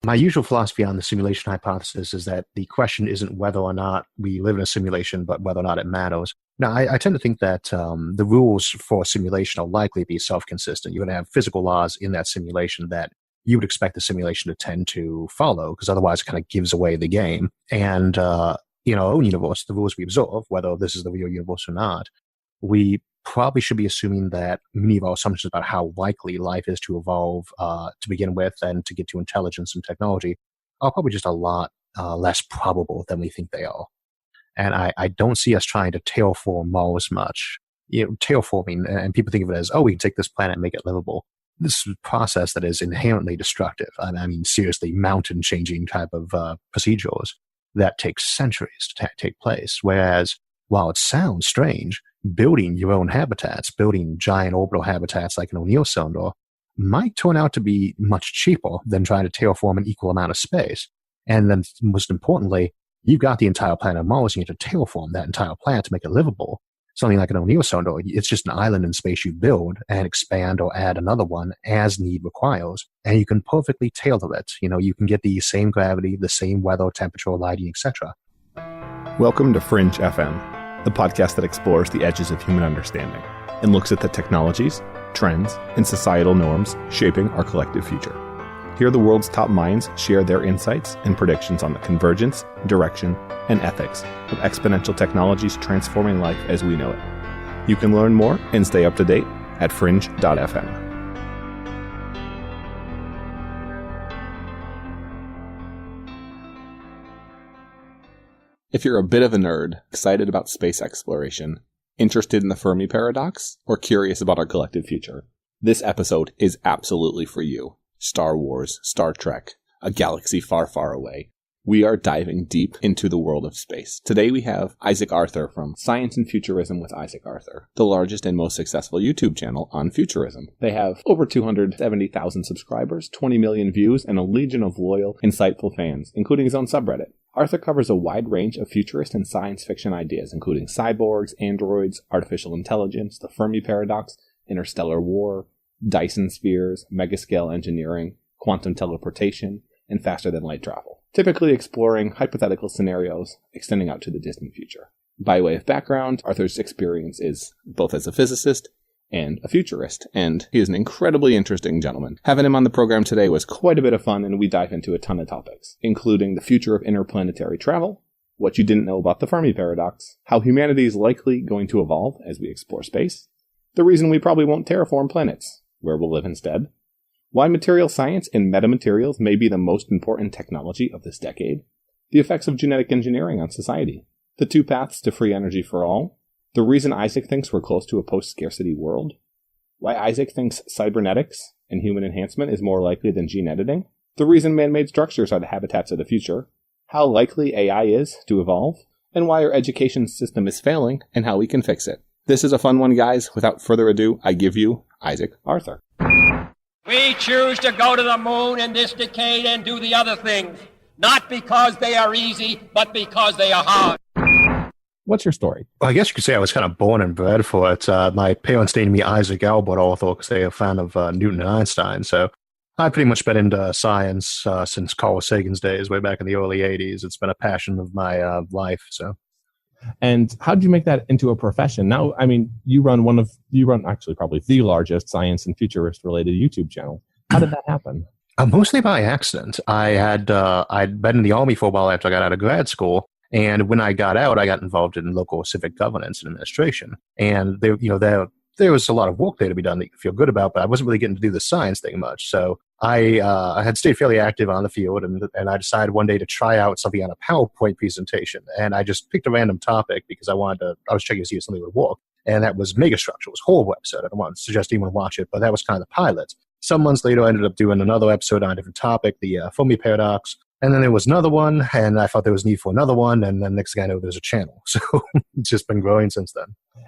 My usual philosophy on the simulation hypothesis is that the question isn't whether or not we live in a simulation, but whether or not it matters. Now, I tend to think that the rules for a simulation are likely to be self-consistent. You're going to have physical laws in that simulation that you would expect the simulation to tend to follow, because otherwise it kind of gives away the game. And in our own universe, the rules we observe, whether this is the real universe or not, we probably should be assuming that many of our assumptions about how likely life is to evolve to begin with and to get to intelligence and technology are probably just a lot less probable than we think they are. And I don't see us trying to terraform Mars much. Terraforming, and people think of it as, we can take this planet and make it livable. This is a process that is inherently destructive. I mean, seriously, mountain-changing type of procedures that take centuries to take place. Whereas, while it sounds strange, building your own habitats, building giant orbital habitats like an O'Neill cylinder, might turn out to be much cheaper than trying to terraform an equal amount of space. And then, most importantly, you've got the entire planet of Mars, and you have to terraform that entire planet to make it livable. Something like an O'Neill cylinder, it's just an island in space you build and expand or add another one as need requires. And you can perfectly tailor it. You can get the same gravity, the same weather, temperature, lighting, etc. Welcome to Fringe FM, the podcast that explores the edges of human understanding and looks at the technologies, trends, and societal norms shaping our collective future. Here, the world's top minds share their insights and predictions on the convergence, direction, and ethics of exponential technologies transforming life as we know it. You can learn more and stay up to date at fringe.fm. If you're a bit of a nerd, excited about space exploration, interested in the Fermi Paradox, or curious about our collective future, this episode is absolutely for you. Star Wars, Star Trek, a galaxy far, far away. We are diving deep into the world of space. Today we have Isaac Arthur from Science and Futurism with Isaac Arthur, the largest and most successful YouTube channel on futurism. They have over 270,000 subscribers, 20 million views, and a legion of loyal, insightful fans, including his own subreddit. Arthur covers a wide range of futurist and science fiction ideas, including cyborgs, androids, artificial intelligence, the Fermi Paradox, interstellar war, Dyson Spheres, megascale engineering, quantum teleportation, and faster-than-light travel, typically exploring hypothetical scenarios extending out to the distant future. By way of background, Arthur's experience is both as a physicist and a futurist, and he is an incredibly interesting gentleman. Having him on the program today was quite a bit of fun, and we dive into a ton of topics, including the future of interplanetary travel, what you didn't know about the Fermi Paradox, how humanity is likely going to evolve as we explore space, the reason we probably won't terraform planets, where we'll live instead, why material science and metamaterials may be the most important technology of this decade, the effects of genetic engineering on society, the two paths to free energy for all, the reason Isaac thinks we're close to a post-scarcity world, why Isaac thinks cybernetics and human enhancement is more likely than gene editing, the reason man-made structures are the habitats of the future, how likely AI is to evolve, and why our education system is failing and how we can fix it. This is a fun one, guys. Without further ado, I give you Isaac Arthur. We choose to go to the moon in this decade and do the other things, not because they are easy, but because they are hard. What's your story? Well, I guess you could say I was kind of born and bred for it. My parents named me Isaac Albert Arthur because they are a fan of Newton and Einstein. So I've pretty much been into science since Carl Sagan's days, way back in the early 80s. It's been a passion of my life. And how did you make that into a profession? Now, I mean, you run actually probably the largest science and futurist related YouTube channel. How did that happen? Mostly by accident. I'd been in the Army for a while after I got out of grad school. And when I got out, I got involved in local civic governance and administration. And there was a lot of work there to be done that you could feel good about, but I wasn't really getting to do the science thing much. So I had stayed fairly active on the field, and I decided one day to try out something on a PowerPoint presentation. And I just picked a random topic because I was checking to see if something would work. And that was Megastructure. It was a horrible episode. I don't want to suggest anyone watch it, but that was kind of the pilot. Some months later, I ended up doing another episode on a different topic, the Fermi Paradox. And then there was another one, and I thought there was need for another one, and then next thing I know, there's a channel. So it's just been growing since then.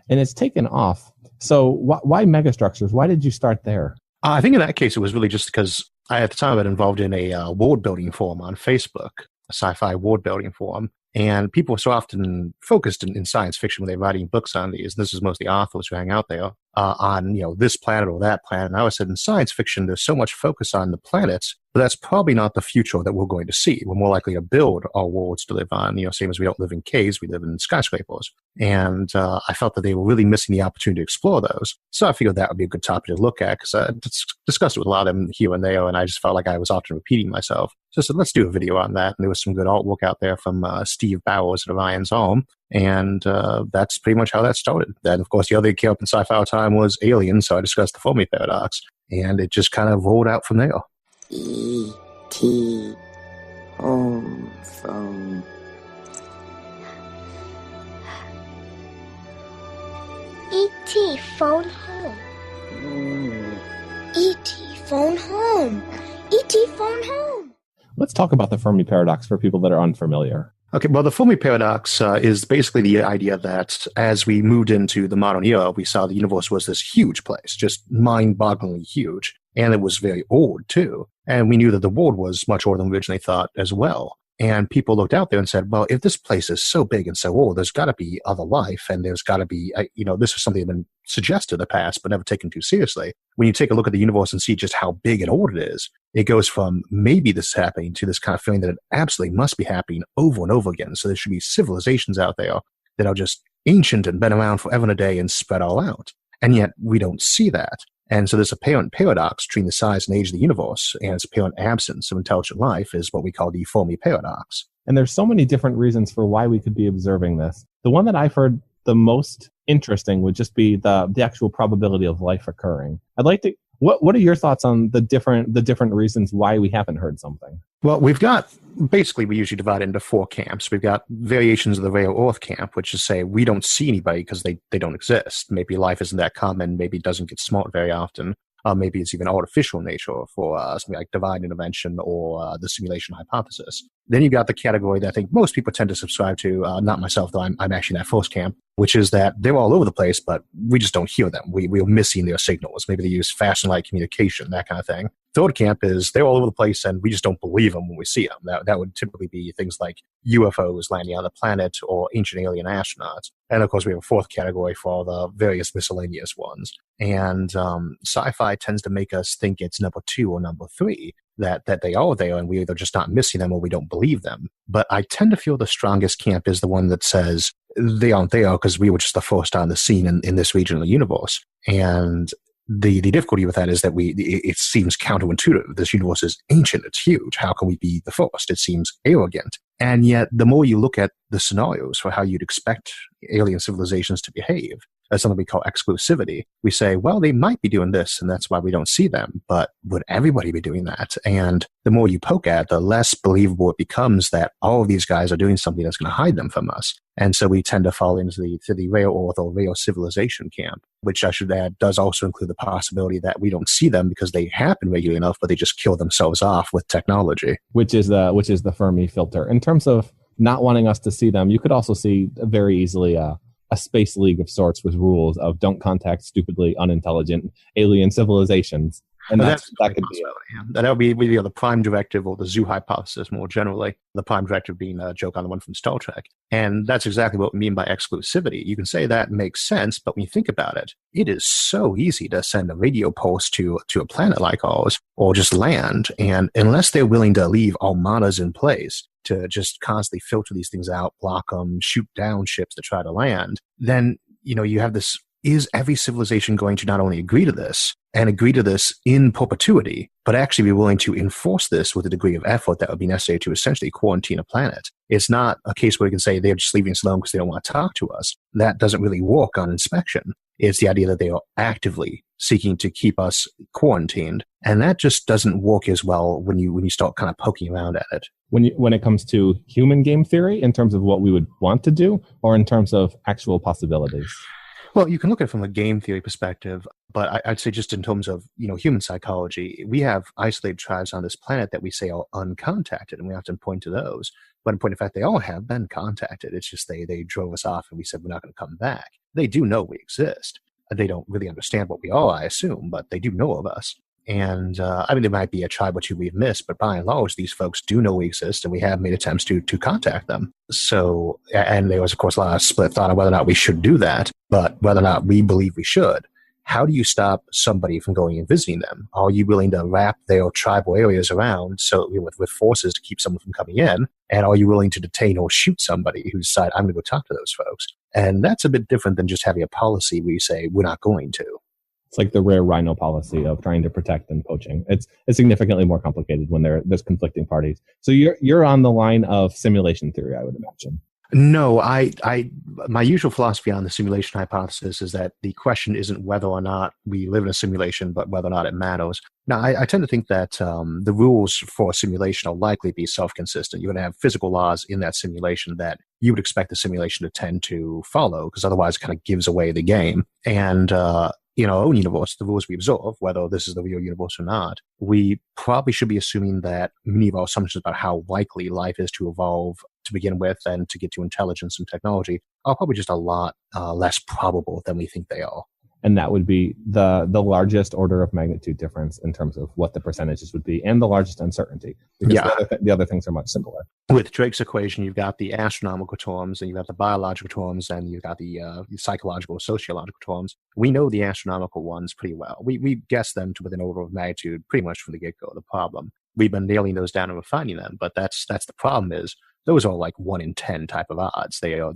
And it's taken off. So why megastructures? Why did you start there? I think in that case, it was really just because at the time, I'd been involved in a world building forum on Facebook, a sci-fi world building forum. And people are so often focused in science fiction when they're writing books on these. This is mostly authors who hang out there on, this planet or that planet. And I always said in science fiction, there's so much focus on the planets, But that's probably not the future that we're going to see. We're more likely to build our worlds to live on, same as we don't live in caves, we live in skyscrapers. And I felt that they were really missing the opportunity to explore those. So I figured that would be a good topic to look at because I discussed it with a lot of them here and there, and I just felt like I was often repeating myself. So I said, let's do a video on that. And there was some good artwork out there from Steve Bowers at Orion's Home. And that's pretty much how that started. Then, of course, the other key up in sci-fi time was Alien, so I discussed the Fermi Paradox. And it just kind of rolled out from there. E.T. home phone. E.T. phone home. E.T. phone home. E.T. phone home. Let's talk about the Fermi Paradox for people that are unfamiliar. Okay, well, the Fermi Paradox is basically the idea that as we moved into the modern era, we saw the universe was this huge place, just mind-bogglingly huge. And it was very old, too. And we knew that the world was much older than we originally thought as well. And people looked out there and said, well, if this place is so big and so old, there's got to be other life, and there's got to be, this is something that had been suggested in the past, but never taken too seriously. When you take a look at the universe and see just how big and old it is, it goes from maybe this is happening to this kind of feeling that it absolutely must be happening over and over again. So there should be civilizations out there that are just ancient and been around forever and a day and spread all out. And yet we don't see that. And so this apparent paradox between the size and age of the universe and its apparent absence of intelligent life is what we call the Fermi Paradox. And there's so many different reasons for why we could be observing this. The one that I've heard the most interesting would just be the actual probability of life occurring. I'd like to, what are your thoughts on the different reasons why we haven't heard something? Well, we usually divide it into 4 camps. We've got variations of the rare earth camp, which is say we don't see anybody because they don't exist. Maybe life isn't that common. Maybe it doesn't get smart very often. Maybe it's even artificial in nature for something like divine intervention or the simulation hypothesis. Then you got the category that I think most people tend to subscribe to, not myself, though I'm actually in that first camp, which is that they're all over the place, but we just don't hear them. We're missing their signals. Maybe they use fashion-like communication, that kind of thing. Third camp is they're all over the place and we just don't believe them when we see them. That would typically be things like UFOs landing on the planet or ancient alien astronauts. And of course, we have a fourth category for all the various miscellaneous ones. And sci-fi tends to make us think it's number 2 or number 3, that they are there and we're either just not missing them or we don't believe them. But I tend to feel the strongest camp is the one that says they aren't there because we were just the first on the scene in this region of the universe. And the difficulty with that is that it seems counterintuitive. This universe is ancient. It's huge. How can we be the first? It seems arrogant. And yet, the more you look at the scenarios for how you'd expect alien civilizations to behave, as something we call exclusivity, we say, well, they might be doing this, and that's why we don't see them. But would everybody be doing that? And the more you poke at, the less believable it becomes that all of these guys are doing something that's going to hide them from us. And so we tend to fall into the rare earth or rare civilization camp, which I should add does also include the possibility that we don't see them because they happen regularly enough, but they just kill themselves off with technology. Which is the Fermi filter. In terms of not wanting us to see them, you could also see very easily a space league of sorts with rules of don't contact stupidly unintelligent alien civilizations. And that could be it. Yeah. That would be the prime directive or the zoo hypothesis more generally. The prime directive being a joke on the one from Star Trek. And that's exactly what we mean by exclusivity. You can say that makes sense, but when you think about it, it is so easy to send a radio pulse to a planet like ours or just land. And unless they're willing to leave armadas in place to just constantly filter these things out, block them, shoot down ships to try to land, then, you have this, is every civilization going to not only agree to this and agree to this in perpetuity, but actually be willing to enforce this with a degree of effort that would be necessary to essentially quarantine a planet? It's not a case where we can say they're just leaving us alone because they don't want to talk to us. That doesn't really work on inspection. It's the idea that they are actively seeking to keep us quarantined. And that just doesn't work as well when you start kind of poking around at it. When it comes to human game theory, in terms of what we would want to do, or in terms of actual possibilities? Well, you can look at it from a game theory perspective, but I'd say just in terms of, human psychology, we have isolated tribes on this planet that we say are uncontacted, and we often point to those. But in point of fact, they all have been contacted. It's just they drove us off and we said we're not going to come back. They do know we exist. They don't really understand what we are, I assume, but they do know of us. And there might be a tribe or two we've missed, but by and large, these folks do know we exist, and we have made attempts to contact them. So, and there was, of course, a lot of split thought on whether or not we should do that, but whether or not we believe we should how do you stop somebody from going and visiting them? Are you willing to wrap their tribal areas around with forces to keep someone from coming in? And are you willing to detain or shoot somebody who decide, I'm going to go talk to those folks? And that's a bit different than just having a policy where you say, we're not going to. It's like the rare rhino policy of trying to protect and poaching. It's significantly more complicated when there's conflicting parties. So you're on the line of simulation theory, I would imagine. No, my usual philosophy on the simulation hypothesis is that the question isn't whether or not we live in a simulation, but whether or not it matters. Now, I tend to think that the rules for a simulation will likely be self-consistent. You're going to have physical laws in that simulation that you would expect the simulation to tend to follow, because otherwise it kind of gives away the game. And in our own universe, the rules we observe, whether this is the real universe or not, we probably should be assuming that many of our assumptions about how likely life is to evolve to begin with and to get to intelligence and technology are probably just a lot less probable than we think they are. And that would be the largest order of magnitude difference in terms of what the percentages would be, and the largest uncertainty. Because the other things are much simpler. With Drake's equation, you've got the astronomical terms, and you've got the biological terms, and you've got the psychological or sociological terms. We know the astronomical ones pretty well. We guessed them to within order of magnitude pretty much from the get-go. The problem, we've been nailing those down and refining them, but that's the problem is those are like 1 in 10 type of odds. They are,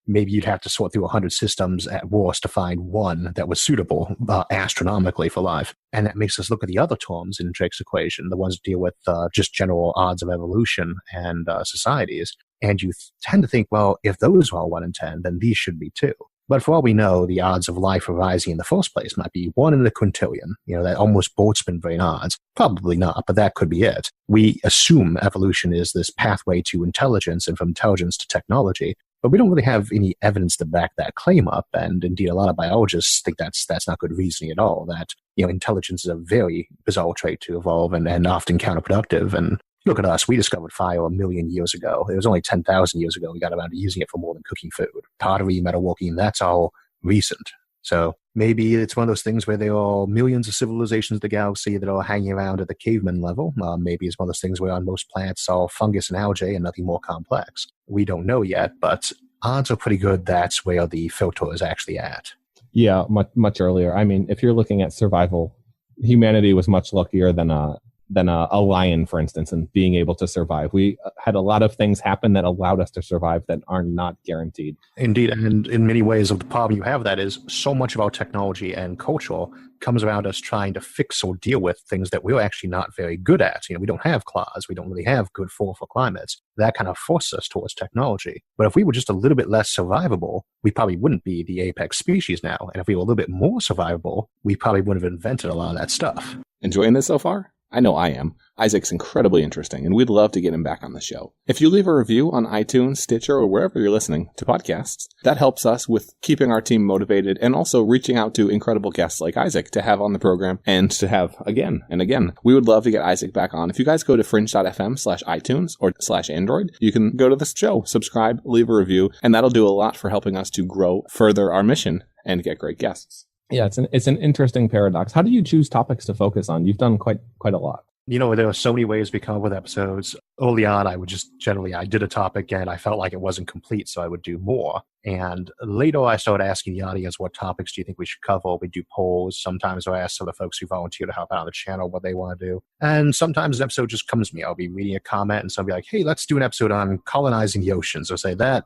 maybe you'd have to sort through 100 systems at worst to find one that was suitable astronomically for life. And that makes us look at the other terms in Drake's equation, the ones that deal with just general odds of evolution and societies. And you tend to think, well, if those are all 1 in 10, then these should be too. But for all we know, the odds of life arising in the first place might be 1 in a quintillion. That almost Boltzmann brain odds. Probably not, but that could be it. We assume evolution is this pathway to intelligence and from intelligence to technology, but we don't really have any evidence to back that claim up. And indeed, a lot of biologists think that's not good reasoning at all, that intelligence is a very bizarre trait to evolve and often counterproductive. And look at us. We discovered fire 1 million years ago. It was only 10,000 years ago we got around to using it for more than cooking food. Pottery, metalworking, that's all recent. So maybe it's one of those things where there are millions of civilizations in the galaxy that are hanging around at the caveman level. Maybe it's one of those things where on most planets are fungus and algae and nothing more complex. We don't know yet, but odds are pretty good that's where the filter is actually at. Yeah, much earlier. I mean, if you're looking at survival, humanity was much luckier than a lion, for instance, and being able to survive. We had a lot of things happen that allowed us to survive that are not guaranteed. Indeed, and in many ways, the problem you have with that is so much of our technology and culture comes around us trying to fix or deal with things that we're actually not very good at. We don't have claws. We don't really have good for climates. That kind of forces us towards technology. But if we were just a little bit less survivable, we probably wouldn't be the apex species now. And if we were a little bit more survivable, we probably wouldn't have invented a lot of that stuff. Enjoying this so far? I know I am. Isaac's incredibly interesting, and we'd love to get him back on the show. If you leave a review on iTunes, Stitcher, or wherever you're listening to podcasts, that helps us with keeping our team motivated and also reaching out to incredible guests like Isaac to have on the program and to have again and again. We would love to get Isaac back on. If you guys go to fringe.fm/iTunes or /Android, you can go to the show, subscribe, leave a review, and that'll do a lot for helping us to grow further our mission and get great guests. Yeah, it's an interesting paradox. How do you choose topics to focus on? You've done quite a lot. There are so many ways we come up with episodes. Early on, I would just I did a topic and I felt like it wasn't complete, so I would do more. And later, I started asking the audience, what topics do you think we should cover? We do polls. Sometimes I ask some of the folks who volunteer to help out on the channel what they want to do. And sometimes an episode just comes to me. I'll be reading a comment and somebody like, hey, let's do an episode on colonizing the oceans. Or say, that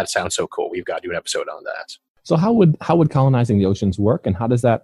sounds so cool. We've got to do an episode on that. So how would colonizing the oceans work, and how does that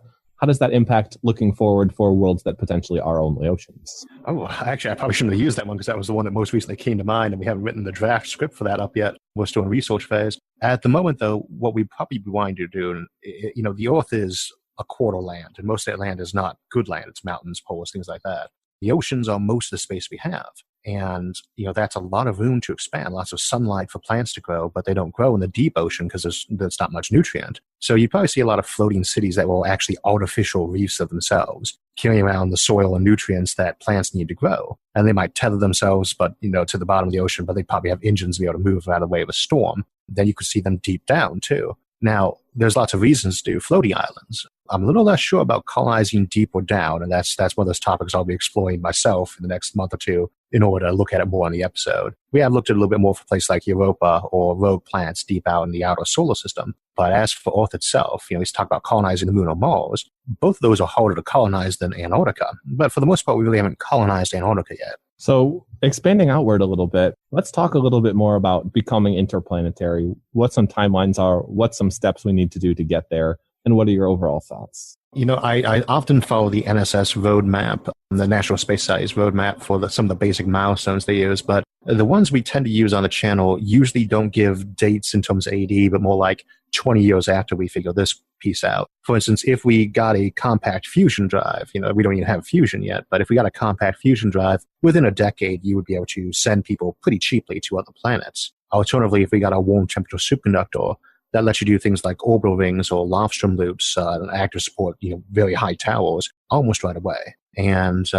impact looking forward for worlds that potentially are only oceans? Oh, actually, I probably shouldn't have used that one because that was the one that most recently came to mind, and we haven't written the draft script for that up yet. We're still in research phase. At the moment, though, what we'd probably be wanting to do, the Earth is a quarter land, and most of that land is not good land. It's mountains, poles, things like that. The oceans are most of the space we have. And, that's a lot of room to expand, lots of sunlight for plants to grow, but they don't grow in the deep ocean because there's not much nutrient. So you probably see a lot of floating cities that will actually artificial reefs of themselves, carrying around the soil and nutrients that plants need to grow. And they might tether themselves, but, to the bottom of the ocean, but they probably have engines to be able to move out of the way of a storm. Then you could see them deep down too. Now, there's lots of reasons to do floating islands. I'm a little less sure about colonizing deep or down, and that's one of those topics I'll be exploring myself in the next month or two in order to look at it more in the episode. We have looked at a little bit more for places like Europa or rogue planets deep out in the outer solar system. But as for Earth itself, he's talked about colonizing the moon or Mars. Both of those are harder to colonize than Antarctica. But for the most part, we really haven't colonized Antarctica yet. So expanding outward a little bit, let's talk a little bit more about becoming interplanetary, what some timelines are, what some steps we need to do to get there, and what are your overall thoughts? I often follow the NSS roadmap, the National Space Society's roadmap for some of the basic milestones they use, but the ones we tend to use on the channel usually don't give dates in terms of AD, but more like 20 years after we figure this piece out. For instance, if we got a compact fusion drive, we don't even have fusion yet, but if we got a compact fusion drive, within a decade, you would be able to send people pretty cheaply to other planets. Alternatively, if we got a warm temperature superconductor, that lets you do things like orbital rings or Lofstrom loops and active support, very high towers almost right away. And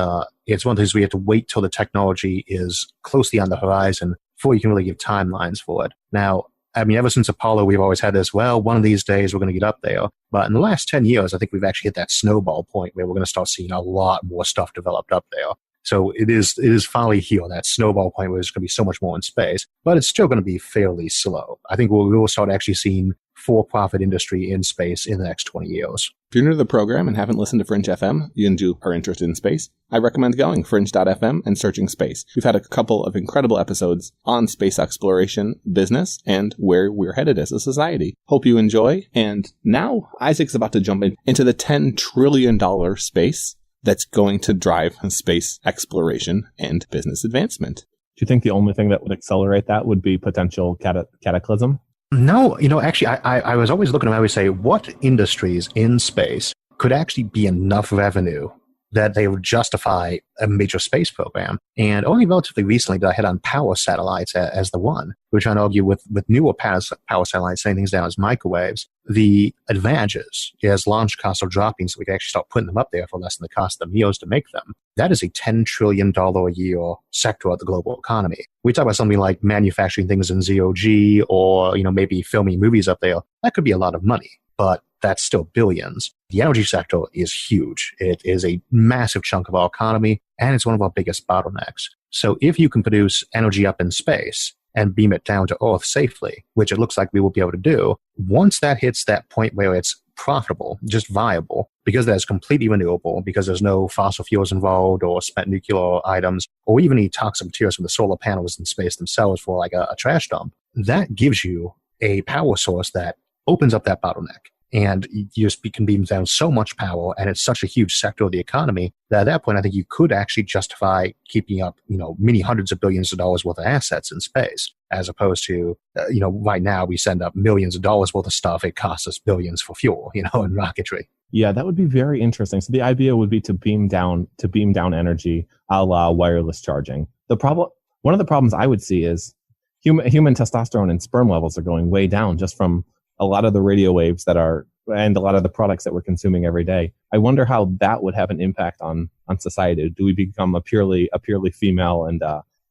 it's one of the things we have to wait till the technology is closely on the horizon before you can really give timelines for it. Now, ever since Apollo, we've always had this, one of these days we're going to get up there. But in the last 10 years, I think we've actually hit that snowball point where we're going to start seeing a lot more stuff developed up there. So it is finally here, that snowball point where there's going to be so much more in space, but it's still going to be fairly slow. I think we will start actually seeing for-profit industry in space in the next 20 years. If you're new to the program and haven't listened to Fringe FM, and you are interested in space, I recommend going fringe.fm and searching space. We've had a couple of incredible episodes on space exploration, business, and where we're headed as a society. Hope you enjoy. And now Isaac's about to jump into the $10 trillion space that's going to drive space exploration and business advancement. Do you think the only thing that would accelerate that would be potential cataclysm? No, actually, I was always looking at it, I would say, what industries in space could actually be enough revenue that they would justify a major space program? And only relatively recently did I hit on power satellites as the one. We were trying to argue with newer power satellites, saying things down as microwaves. The advantages as launch costs are dropping, so we can actually start putting them up there for less than the cost of the MEOs to make them. That is a $10 trillion a year sector of the global economy. We talk about something like manufacturing things in ZOG or, maybe filming movies up there. That could be a lot of money, but that's still billions. The energy sector is huge. It is a massive chunk of our economy, and it's one of our biggest bottlenecks. So if you can produce energy up in space and beam it down to Earth safely, which it looks like we will be able to do, once that hits that point where it's profitable, just viable, because that's completely renewable, because there's no fossil fuels involved or spent nuclear items, or even any toxic materials from the solar panels in space themselves for like a trash dump, that gives you a power source that opens up that bottleneck. And you just can beam down so much power, and it's such a huge sector of the economy that at that point, I think you could actually justify keeping up, many hundreds of billions of dollars worth of assets in space, as opposed to, right now we send up millions of dollars worth of stuff. It costs us billions for fuel, and rocketry. Yeah, that would be very interesting. So the idea would be to beam down energy a la wireless charging. One of the problems I would see is human testosterone and sperm levels are going way down just from a lot of the radio waves and a lot of the products that we're consuming every day. I wonder how that would have an impact on society. Do we become a purely female and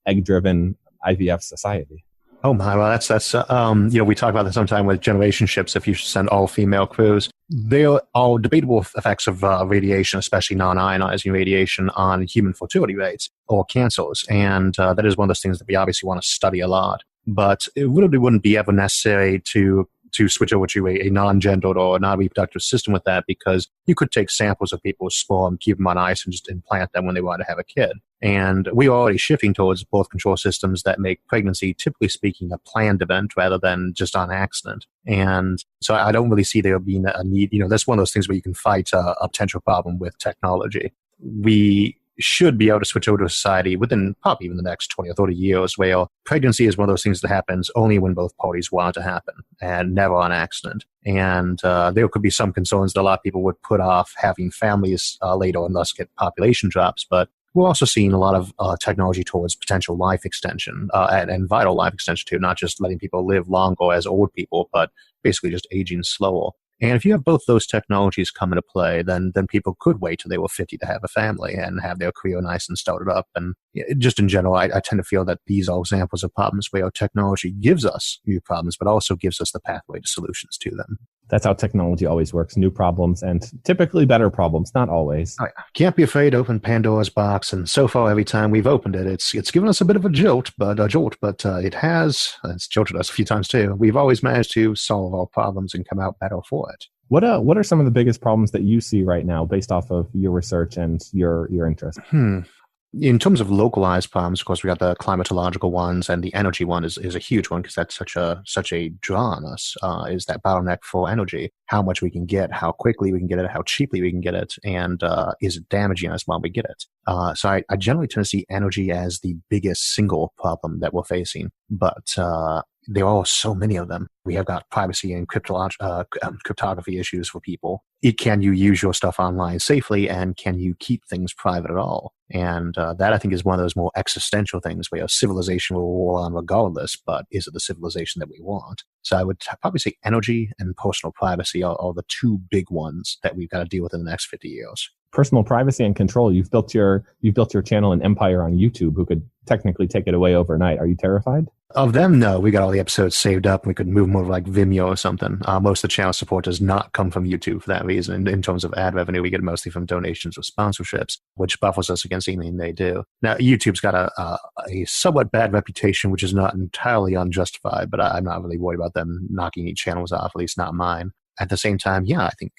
egg-driven IVF society? Oh my, well that's we talk about this sometime with generation ships. If you send all female crews, there are debatable effects of radiation, especially non-ionizing radiation, on human fertility rates or cancers, and that is one of those things that we obviously want to study a lot. But it really wouldn't be ever necessary to switch over to a non-gendered or non-reproductive system with that, because you could take samples of people's sperm, keep them on ice, and just implant them when they want to have a kid. And we are already shifting towards birth control systems that make pregnancy, typically speaking, a planned event rather than just on accident. And so I don't really see there being a need. That's one of those things where you can fight a potential problem with technology. We should be able to switch over to a society within probably even the next 20 or 30 years where pregnancy is one of those things that happens only when both parties want it to happen and never on accident. And there could be some concerns that a lot of people would put off having families later and thus get population drops. But we're also seeing a lot of technology towards potential life extension and vital life extension too, not just letting people live longer as old people, but basically just aging slower. And if you have both those technologies come into play, then people could wait till they were 50 to have a family and have their career nice and started up. And just in general, I tend to feel that these are examples of problems where technology gives us new problems, but also gives us the pathway to solutions to them. That's how technology always works. New problems and typically better problems, not always. Oh, yeah. Can't be afraid to open Pandora's box. And so far, every time we've opened it, it's given us a bit of a jolt, but it has, it's jolted us a few times too. We've always managed to solve our problems and come out better for it. What are some of the biggest problems that you see right now based off of your research and your interest? In terms of localized problems, of course, we got the climatological ones, and the energy one is a huge one because that's such a draw on us, is that bottleneck for energy, how much we can get, how quickly we can get it, how cheaply we can get it, and is it damaging us while we get it? So I generally tend to see energy as the biggest single problem that we're facing, but there are so many of them. We have got privacy and cryptography issues for people. Can you use your stuff online safely, and can you keep things private at all? And that, I think, is one of those more existential things where civilization will roll on regardless, but is it the civilization that we want? So I would probably say energy and personal privacy are the two big ones that we've got to deal with in the next 50 years. Personal privacy and control. You've built your channel and empire on YouTube who could technically take it away overnight. Are you terrified? Of them, no. We got all the episodes saved up. We could move them over like Vimeo or something. Most of the channel support does not come from YouTube for that reason. In terms of ad revenue, we get mostly from donations or sponsorships, which buffers us against anything they do. Now, YouTube's got a somewhat bad reputation, which is not entirely unjustified, but I'm not really worried about them knocking any channels off, at least not mine. At the same time, yeah, I think,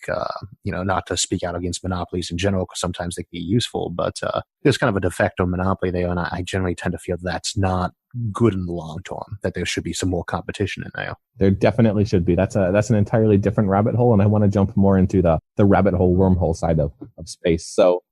not to speak out against monopolies in general, because sometimes they can be useful, but there's kind of a de facto monopoly there, and I generally tend to feel that's not good in the long term, that there should be some more competition in there. There definitely should be. That's an entirely different rabbit hole, and I want to jump more into the rabbit hole, wormhole side of space. So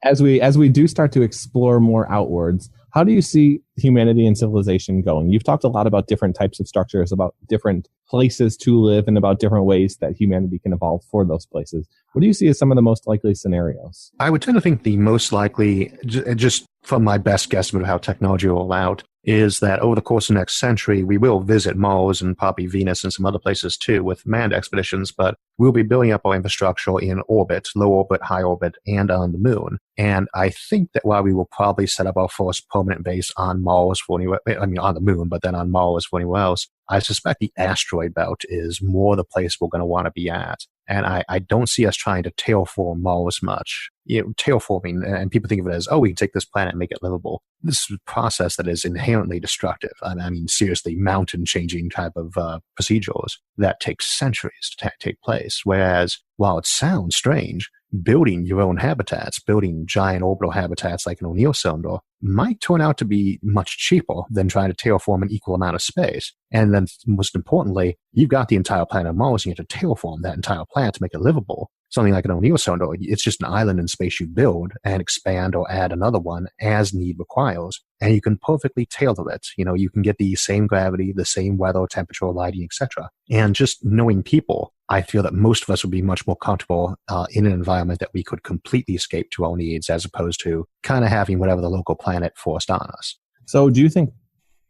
as we do start to explore more outwards, how do you see humanity and civilization going? You've talked a lot about different types of structures, about different places to live, and about different ways that humanity can evolve for those places. What do you see as some of the most likely scenarios? I would tend to think the most likely, just from my best guesstimate of how technology will allow it, is that over the course of the next century, we will visit Mars and probably Venus and some other places too with manned expeditions, but we'll be building up our infrastructure in orbit, low orbit, high orbit, and on the moon. And I think that while we will probably set up our first permanent base on Mars on the moon, but then on Mars for anywhere else, I suspect the asteroid belt is more the place we're going to want to be at. And I don't see us trying to terraform Mars much. Terraforming, and people think of it as, we can take this planet and make it livable. This is a process that is inherently destructive. I mean, seriously, mountain-changing type of procedures that take centuries to take place. Whereas, while it sounds strange, building your own habitats, building giant orbital habitats like an O'Neill cylinder, might turn out to be much cheaper than trying to terraform an equal amount of space. And then, most importantly, you've got the entire planet of Mars, and you have to terraform that entire planet to make it livable. Something like an O'Neill cylinder, it's just an island in space you build and expand or add another one as need requires. And you can perfectly tailor it. You can get the same gravity, the same weather, temperature, lighting, etc. And just knowing people, I feel that most of us would be much more comfortable in an environment that we could completely escape to our needs, as opposed to kind of having whatever the local planet forced on us. So do you think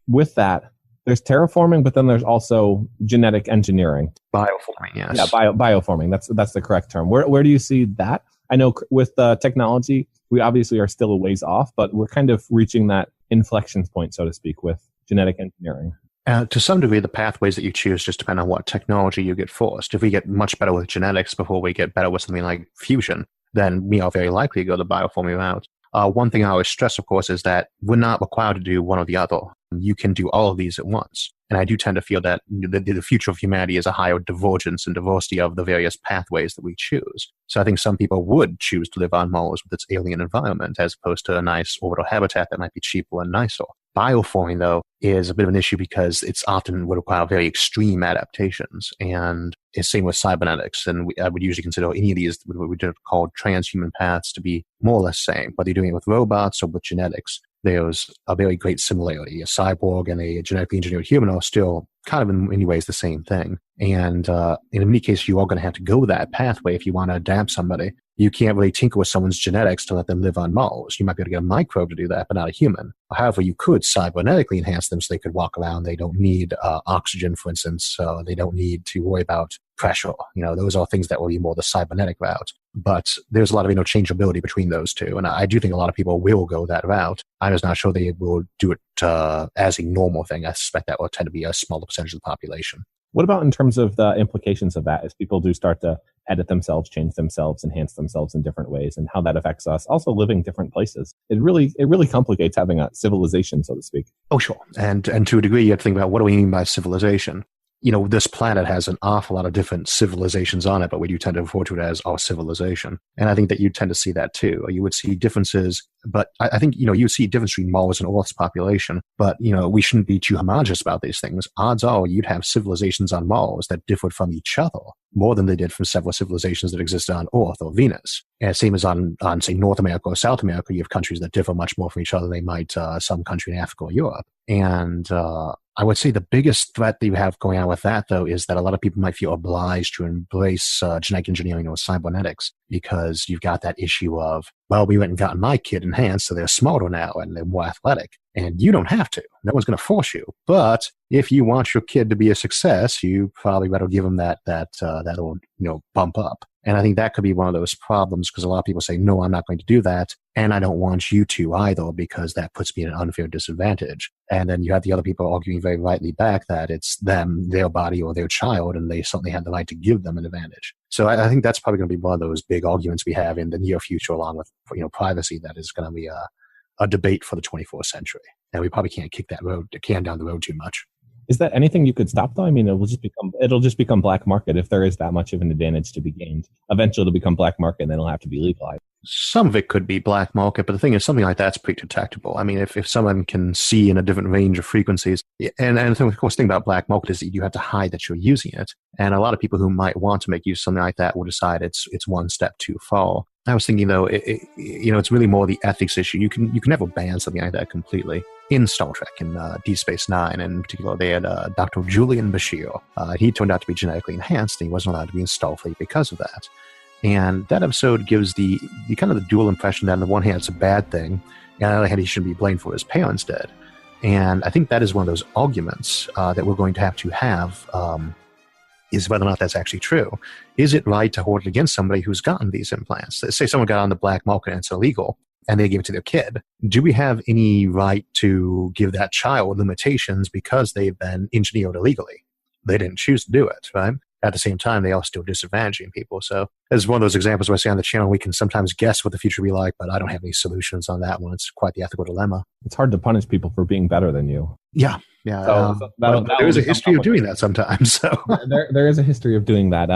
with that, there's terraforming, but then there's also genetic engineering? Bioforming, yes. Yeah, bioforming. That's the correct term. Where do you see that? I know with technology, we obviously are still a ways off, but we're kind of reaching that inflection point, so to speak, with genetic engineering. To some degree, the pathways that you choose just depend on what technology you get first. If we get much better with genetics before we get better with something like fusion, then we are very likely to go the bioforming route. One thing I always stress, of course, is that we're not required to do one or the other. You can do all of these at once. And I do tend to feel that the future of humanity is a higher divergence and diversity of the various pathways that we choose. So I think some people would choose to live on Mars with its alien environment as opposed to a nice orbital habitat that might be cheaper and nicer. Bioforming, though, is a bit of an issue because it's often would require very extreme adaptations. And it's same with cybernetics. And I would usually consider any of these, what we call transhuman paths, to be more or less same. Whether you're doing it with robots or with genetics, there's a very great similarity. A cyborg and a genetically engineered human are still kind of in many ways the same thing. And in many cases, you are going to have to go that pathway if you want to adapt somebody. You can't really tinker with someone's genetics to let them live on Mars. You might be able to get a microbe to do that, but not a human. However, you could cybernetically enhance them so they could walk around. They don't need oxygen, for instance. They don't need to worry about pressure. Those are things that will be more the cybernetic route. But there's a lot of interchangeability between those two. And I do think a lot of people will go that route. I'm just not sure they will do it as a normal thing. I suspect that will tend to be a smaller percentage of the population. What about in terms of the implications of that as people do start to edit themselves, change themselves, enhance themselves in different ways, and how that affects us also living different places? It really complicates having a civilization, so to speak. Oh, sure. And to a degree, you have to think about what do we mean by civilization? This planet has an awful lot of different civilizations on it, but we do tend to refer to it as our civilization. And I think that you tend to see that too. You would see differences, but I think, you would see a difference between Mars and Earth's population, but, we shouldn't be too homogenous about these things. Odds are you'd have civilizations on Mars that differed from each other more than they did from several civilizations that existed on Earth or Venus. And same as on, say, North America or South America, you have countries that differ much more from each other than they might some country in Africa or Europe. And I would say the biggest threat that you have going on with that, though, is that a lot of people might feel obliged to embrace genetic engineering or cybernetics because you've got that issue of, well, we went and got my kid enhanced, so they're smarter now and they're more athletic. And you don't have to. No one's going to force you. But if you want your kid to be a success, you probably better give them that old, bump up. And I think that could be one of those problems because a lot of people say, no, I'm not going to do that. And I don't want you to either because that puts me at an unfair disadvantage. And then you have the other people arguing very rightly back that it's them, their body, or their child, and they certainly have the right to give them an advantage. So I think that's probably going to be one of those big arguments we have in the near future, along with privacy, that is going to be a debate for the 24th century. And we probably can't kick the can down the road too much. Is that anything you could stop, though? I mean, it'll just become black market if there is that much of an advantage to be gained. Eventually, it'll become black market, and then it'll have to be legalized. Some of it could be black market, but the thing is, something like that's pretty detectable. I mean, if someone can see in a different range of frequencies, and of course, the thing about black market is that you have to hide that you're using it. And a lot of people who might want to make use of something like that will decide it's one step too far. I was thinking, though, it's really more the ethics issue. You can never ban something like that completely. In Star Trek, in Deep Space Nine in particular, they had Dr. Julian Bashir. He turned out to be genetically enhanced, and he wasn't allowed to be in Starfleet because of that. And that episode gives the kind of the dual impression that on the one hand it's a bad thing, and on the other hand he shouldn't be blamed for his parents dead. And I think that is one of those arguments that we're going to have is whether or not that's actually true. Is it right to hold it against somebody who's gotten these implants? Say someone got on the black market and it's illegal, and they give it to their kid. Do we have any right to give that child limitations because they've been engineered illegally? They didn't choose to do it, right? At the same time, they are still disadvantaging people. So it's one of those examples where I say on the channel, we can sometimes guess what the future will be like, but I don't have any solutions on that one. It's quite the ethical dilemma. It's hard to punish people for being better than you. Yeah. So there is a history of doing that sometimes. So there is a history of doing that.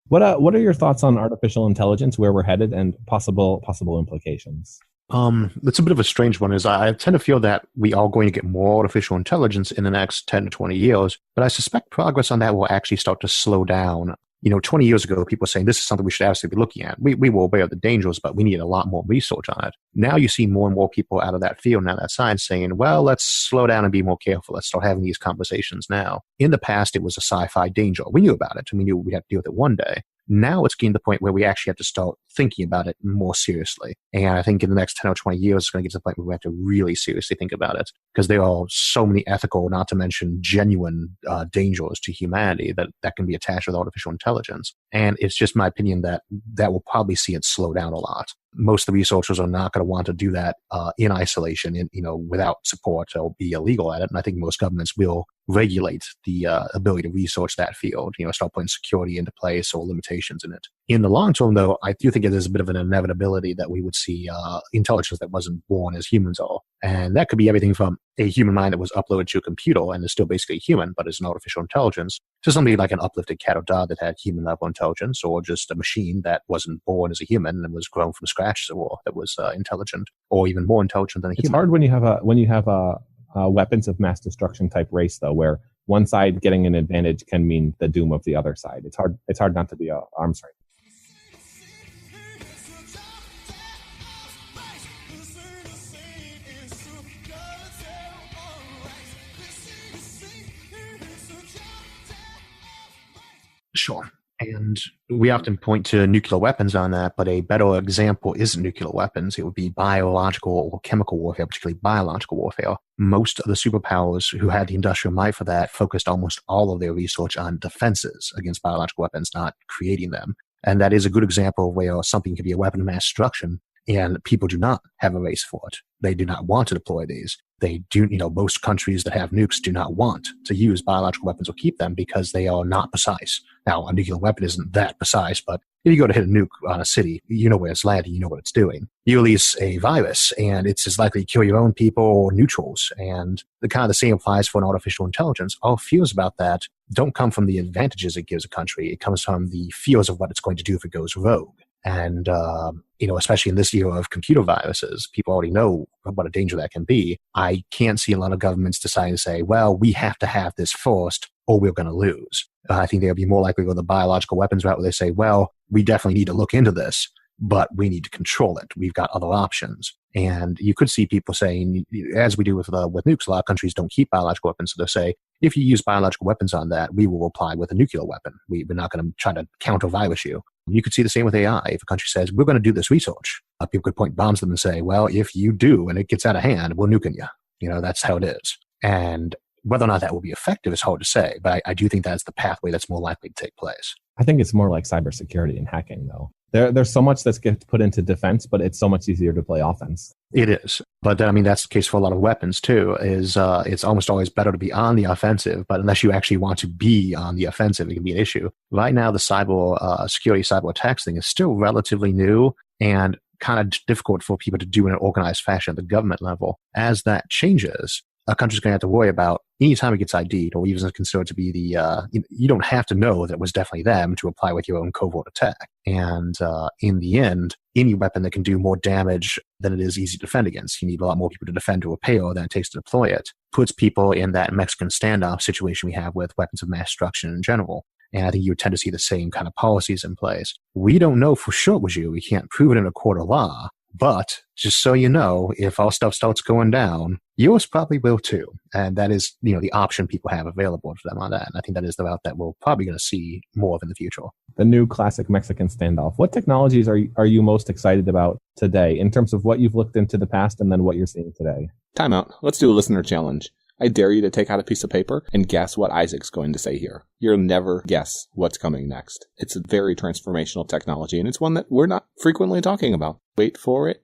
What are your thoughts on artificial intelligence, where we're headed, and possible implications? It's a bit of a strange one. I tend to feel that we are going to get more artificial intelligence in the next 10 to 20 years, but I suspect progress on that will actually start to slow down. 20 years ago, people were saying this is something we should absolutely be looking at. We were aware of the dangers, but we need a lot more research on it. Now you see more and more people out of that field and out of that science saying, well, let's slow down and be more careful. Let's start having these conversations now. In the past, it was a sci-fi danger. We knew about it, and we knew we'd have to deal with it one day. Now it's getting to the point where we actually have to start thinking about it more seriously. And I think in the next 10 or 20 years, it's going to get to the point where we have to really seriously think about it, because there are so many ethical, not to mention genuine dangers to humanity that can be attached with artificial intelligence. And it's just my opinion that will probably see it slow down a lot. Most of the researchers are not going to want to do that in isolation, without support, or be illegal at it. And I think most governments will regulate the ability to research that field, start putting security into place or limitations in it. In the long term, though, I do think it is a bit of an inevitability that we would see intelligence that wasn't born as humans are. And that could be everything from a human mind that was uploaded to a computer and is still basically human, but is an artificial intelligence, to something like an uplifted cat or dog that had human level intelligence, or just a machine that wasn't born as a human and was grown from scratch, or that was intelligent, or even more intelligent than a human. It's hard when you have a weapons of mass destruction type race, though, where one side getting an advantage can mean the doom of the other side. It's hard not to be a arms race. Sure. And we often point to nuclear weapons on that, but a better example isn't nuclear weapons. It would be biological or chemical warfare, particularly biological warfare. Most of the superpowers who had the industrial might for that focused almost all of their research on defenses against biological weapons, not creating them. And that is a good example of where something could be a weapon of mass destruction And people do not have a race for it. They do not want to deploy these. They do, most countries that have nukes do not want to use biological weapons or keep them because they are not precise. Now, a nuclear weapon isn't that precise, but if you go to hit a nuke on a city, you know where it's landing, you know what it's doing. You release a virus, and it's as likely to kill your own people or neutrals. And the same applies for an artificial intelligence. Our fears about that don't come from the advantages it gives a country. It comes from the fears of what it's going to do if it goes rogue. And, especially in this era of computer viruses, people already know what a danger that can be. I can't see a lot of governments deciding to say, well, we have to have this first or we're going to lose. I think they'll be more likely to go the biological weapons route where they say, well, we definitely need to look into this, but we need to control it. We've got other options. And you could see people saying, as we do with nukes, a lot of countries don't keep biological weapons. So they'll say, if you use biological weapons on that, we will reply with a nuclear weapon. We're not going to try to counter-virus you. You could see the same with AI. If a country says, we're going to do this research, people could point bombs at them and say, well, if you do and it gets out of hand, we're nuking you. That's how it is. And whether or not that will be effective is hard to say, but I do think that's the pathway that's more likely to take place. I think it's more like cybersecurity and hacking, though. There's so much that's gets put into defense, but it's so much easier to play offense. It is. But that's the case for a lot of weapons, too, is it's almost always better to be on the offensive, but unless you actually want to be on the offensive, it can be an issue. Right now, the security cyber attacks thing is still relatively new and kind of difficult for people to do in an organized fashion at the government level. As that changes, a country's going to have to worry about anytime it gets ID'd or even considered to be you don't have to know that it was definitely them to apply with your own covert attack. And in the end, any weapon that can do more damage than it is easy to defend against, you need a lot more people to defend to repair than it takes to deploy it, puts people in that Mexican standoff situation we have with weapons of mass destruction in general. And I think you would tend to see the same kind of policies in place. We don't know for sure it was you. We can't prove it in a court of law. But just so you know, if all stuff starts going down, yours probably will too. And that is, the option people have available to them on that. And I think that is the route that we're probably going to see more of in the future. The new classic Mexican standoff. What technologies are you most excited about today in terms of what you've looked into the past and then what you're seeing today? Time out. Let's do a listener challenge. I dare you to take out a piece of paper and guess what Isaac's going to say here. You'll never guess what's coming next. It's a very transformational technology, and it's one that we're not frequently talking about. Wait for it.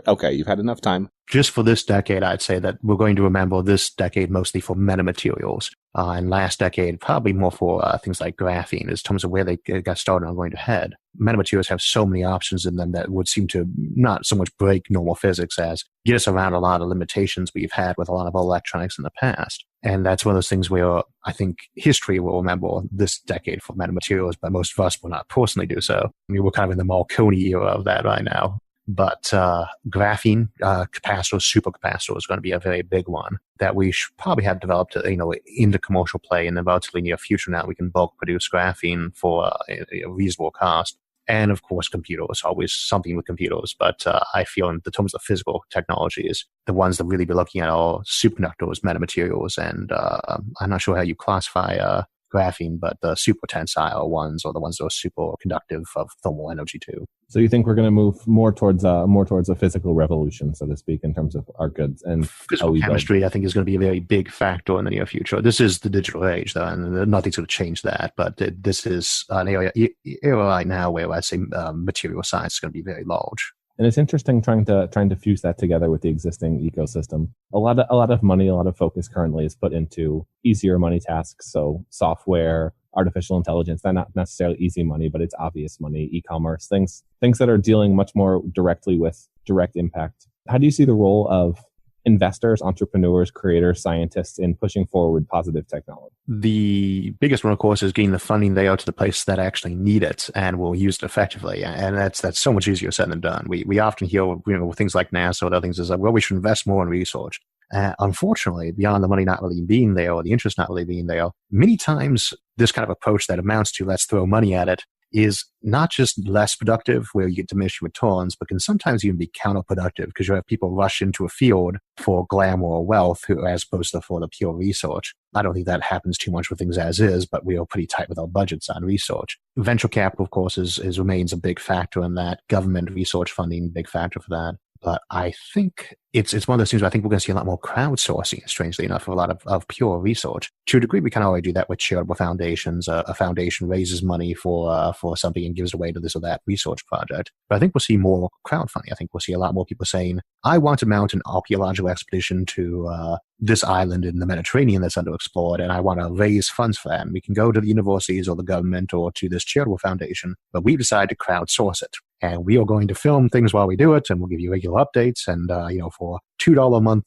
Okay, you've had enough time. Just for this decade, I'd say that we're going to remember this decade mostly for metamaterials. And last decade, probably more for things like graphene, in terms of where they got started on going to head. Metamaterials have so many options in them that would seem to not so much break normal physics as get us around a lot of limitations we've had with a lot of electronics in the past. And that's one of those things where I think history will remember this decade for metamaterials, but most of us will not personally do so. I mean, we're kind of in the Marconi era of that right now. But graphene capacitors, supercapacitors is going to be a very big one that we should probably have developed, into commercial play in the relatively near future. Now we can bulk produce graphene for a reasonable cost. And of course, computers, always something with computers. But I feel in the terms of physical technologies, the ones that really be looking at are superconductors, metamaterials, and I'm not sure how you classify graphene, but the super tensile ones are the ones that are super conductive of thermal energy too. So you think we're going to move more towards a physical revolution, so to speak, in terms of our goods and physical chemistry? I think is going to be a very big factor in the near future. This is the digital age, though, and nothing's going to change that. But this is an area right now where I say material science is going to be very large. And it's interesting trying to fuse that together with the existing ecosystem. A lot of money, a lot of focus currently is put into easier money tasks. So software, artificial intelligence, they're not necessarily easy money, but it's obvious money, e-commerce, things that are dealing much more directly with direct impact. How do you see the role of investors, entrepreneurs, creators, scientists in pushing forward positive technology? The biggest one, of course, is getting the funding there to the places that actually need it and will use it effectively. And that's so much easier said than done. We often hear things like NASA or other things is like, well, we should invest more in research. Unfortunately, beyond the money not really being there or the interest not really being there, many times this kind of approach that amounts to let's throw money at it is not just less productive where you get diminished returns, but can sometimes even be counterproductive because you have people rush into a field for glamour or wealth as opposed to for the pure research. I don't think that happens too much with things as is, but we are pretty tight with our budgets on research. Venture capital, of course, remains a big factor in that. Government research funding, big factor for that. But I think it's one of those things where I think we're going to see a lot more crowdsourcing, strangely enough, of a lot of pure research. To a degree, we kind of already do that with charitable foundations. A foundation raises money for something and gives it away to this or that research project. But I think we'll see more crowdfunding. I think we'll see a lot more people saying, I want to mount an archaeological expedition to this island in the Mediterranean that's underexplored, and I want to raise funds for that. And we can go to the universities or the government or to this charitable foundation, but we decide to crowdsource it. And we are going to film things while we do it, and we'll give you regular updates. And, for $2 a month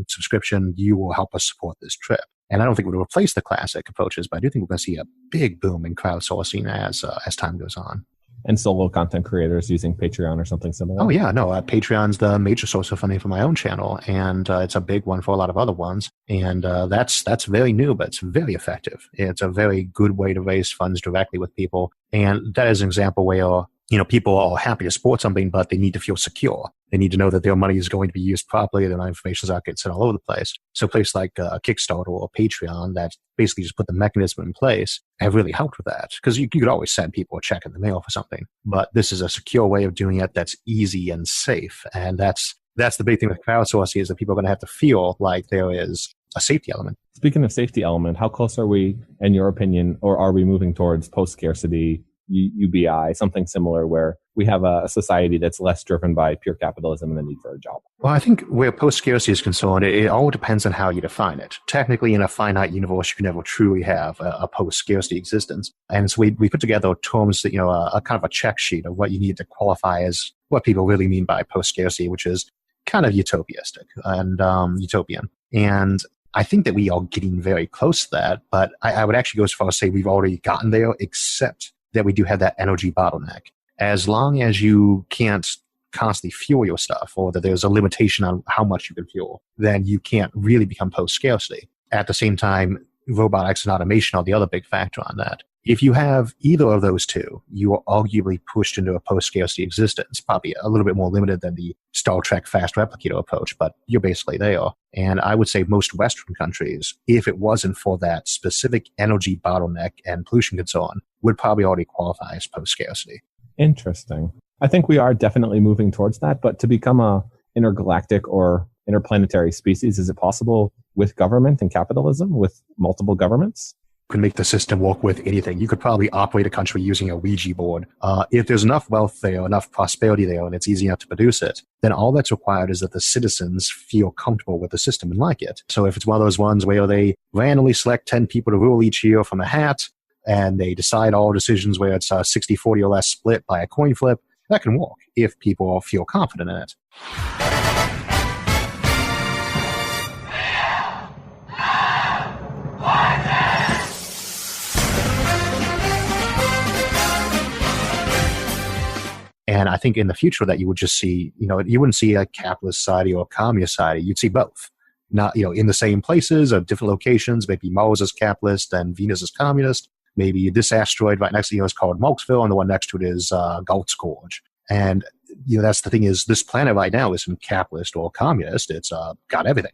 subscription, you will help us support this trip. And I don't think it will replace the classic approaches, but I do think we're going to see a big boom in crowdsourcing as time goes on. And solo content creators using Patreon or something similar? Oh, yeah. No, Patreon's the major source of funding for my own channel, and it's a big one for a lot of other ones. And that's very new, but it's very effective. It's a very good way to raise funds directly with people. And that is an example where people are happy to support something, but they need to feel secure. They need to know that their money is going to be used properly. Their information is not getting sent all over the place. So places like Kickstarter or Patreon that basically just put the mechanism in place have really helped with that. Because you could always send people a check in the mail for something. But this is a secure way of doing it that's easy and safe. And that's the big thing with crowdsourcing, is that people are going to have to feel like there is a safety element. Speaking of safety element, how close are we, in your opinion, or are we moving towards post-scarcity, UBI, something similar, where we have a society that's less driven by pure capitalism and the need for a job? Well, I think where post-scarcity is concerned, it all depends on how you define it. Technically, in a finite universe, you can never truly have a post-scarcity existence. And so we put together terms that, a kind of a check sheet of what you need to qualify as what people really mean by post-scarcity, which is kind of utopiastic and utopian. And I think that we are getting very close to that, but I would actually go as far as say we've already gotten there, except that we do have that energy bottleneck. As long as you can't constantly fuel your stuff, or that there's a limitation on how much you can fuel, then you can't really become post-scarcity. At the same time, robotics and automation are the other big factor on that. If you have either of those two, you are arguably pushed into a post-scarcity existence, probably a little bit more limited than the Star Trek fast replicator approach, but you're basically there. And I would say most Western countries, if it wasn't for that specific energy bottleneck and pollution concern, would probably already qualify as post-scarcity. Interesting. I think we are definitely moving towards that, but to become a intergalactic or interplanetary species, is it possible with government and capitalism, with multiple governments? Can make the system work with anything. You could probably operate a country using a Ouija board. If there's enough wealth there, enough prosperity there, and it's easy enough to produce it, then all that's required is that the citizens feel comfortable with the system and like it. So if it's one of those ones where they randomly select 10 people to rule each year from a hat, and they decide all decisions where it's a 60-40 or less split by a coin flip, that can work if people feel confident in it. And I think in the future that you would just see, you wouldn't see a capitalist society or a communist society. You'd see both. Not, in the same places or different locations. Maybe Mars is capitalist and Venus is communist. Maybe this asteroid right next to you is called Marksville, and the one next to it is Galt's Gorge. And, that's the thing, is this planet right now isn't capitalist or communist. It's got everything,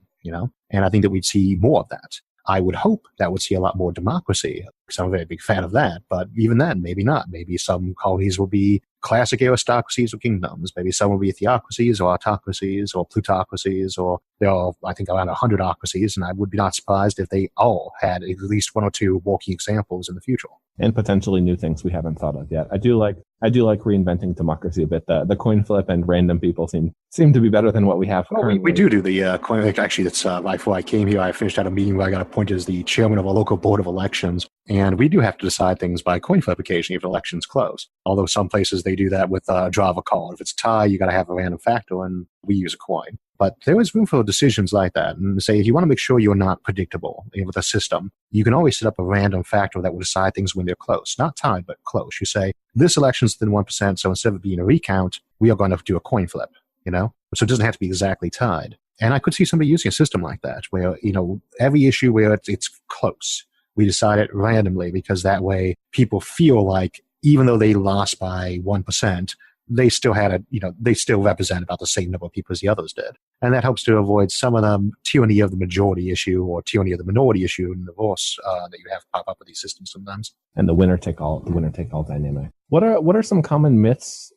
And I think that we'd see more of that. I would hope that would see a lot more democracy, because I'm a very big fan of that. But even then, maybe not. Maybe some colonies will be classic aristocracies or kingdoms. Maybe some will be theocracies or autocracies or plutocracies, or there are, I think, around 100 ocracies, and I would be not surprised if they all had at least one or two working examples in the future. And potentially new things we haven't thought of yet. I do like reinventing democracy a bit. The coin flip and random people seem to be better than what we have currently. We do the coin flip. Actually, that's before I came here, I finished out a meeting where I got appointed as the chairman of a local board of elections. And we do have to decide things by coin flip occasionally if elections close. Although some places they do that with a draw of a call. If it's a tie, you got to have a random factor, and we use a coin. But there is room for decisions like that. And say, if you want to make sure you're not predictable with a system, you can always set up a random factor that will decide things when they're close. Not tied, but close. You say, this election's within 1%, so instead of being a recount, we are going to do a coin flip, So it doesn't have to be exactly tied. And I could see somebody using a system like that, where, every issue where it's close, we decide it randomly, because that way people feel like even though they lost by 1%, they still had they still represent about the same number of people as the others did. And that helps to avoid some of the tyranny of the majority issue or tyranny of the minority issue in the divorce that you have pop up with these systems sometimes. And the winner take all dynamic. What are some common myths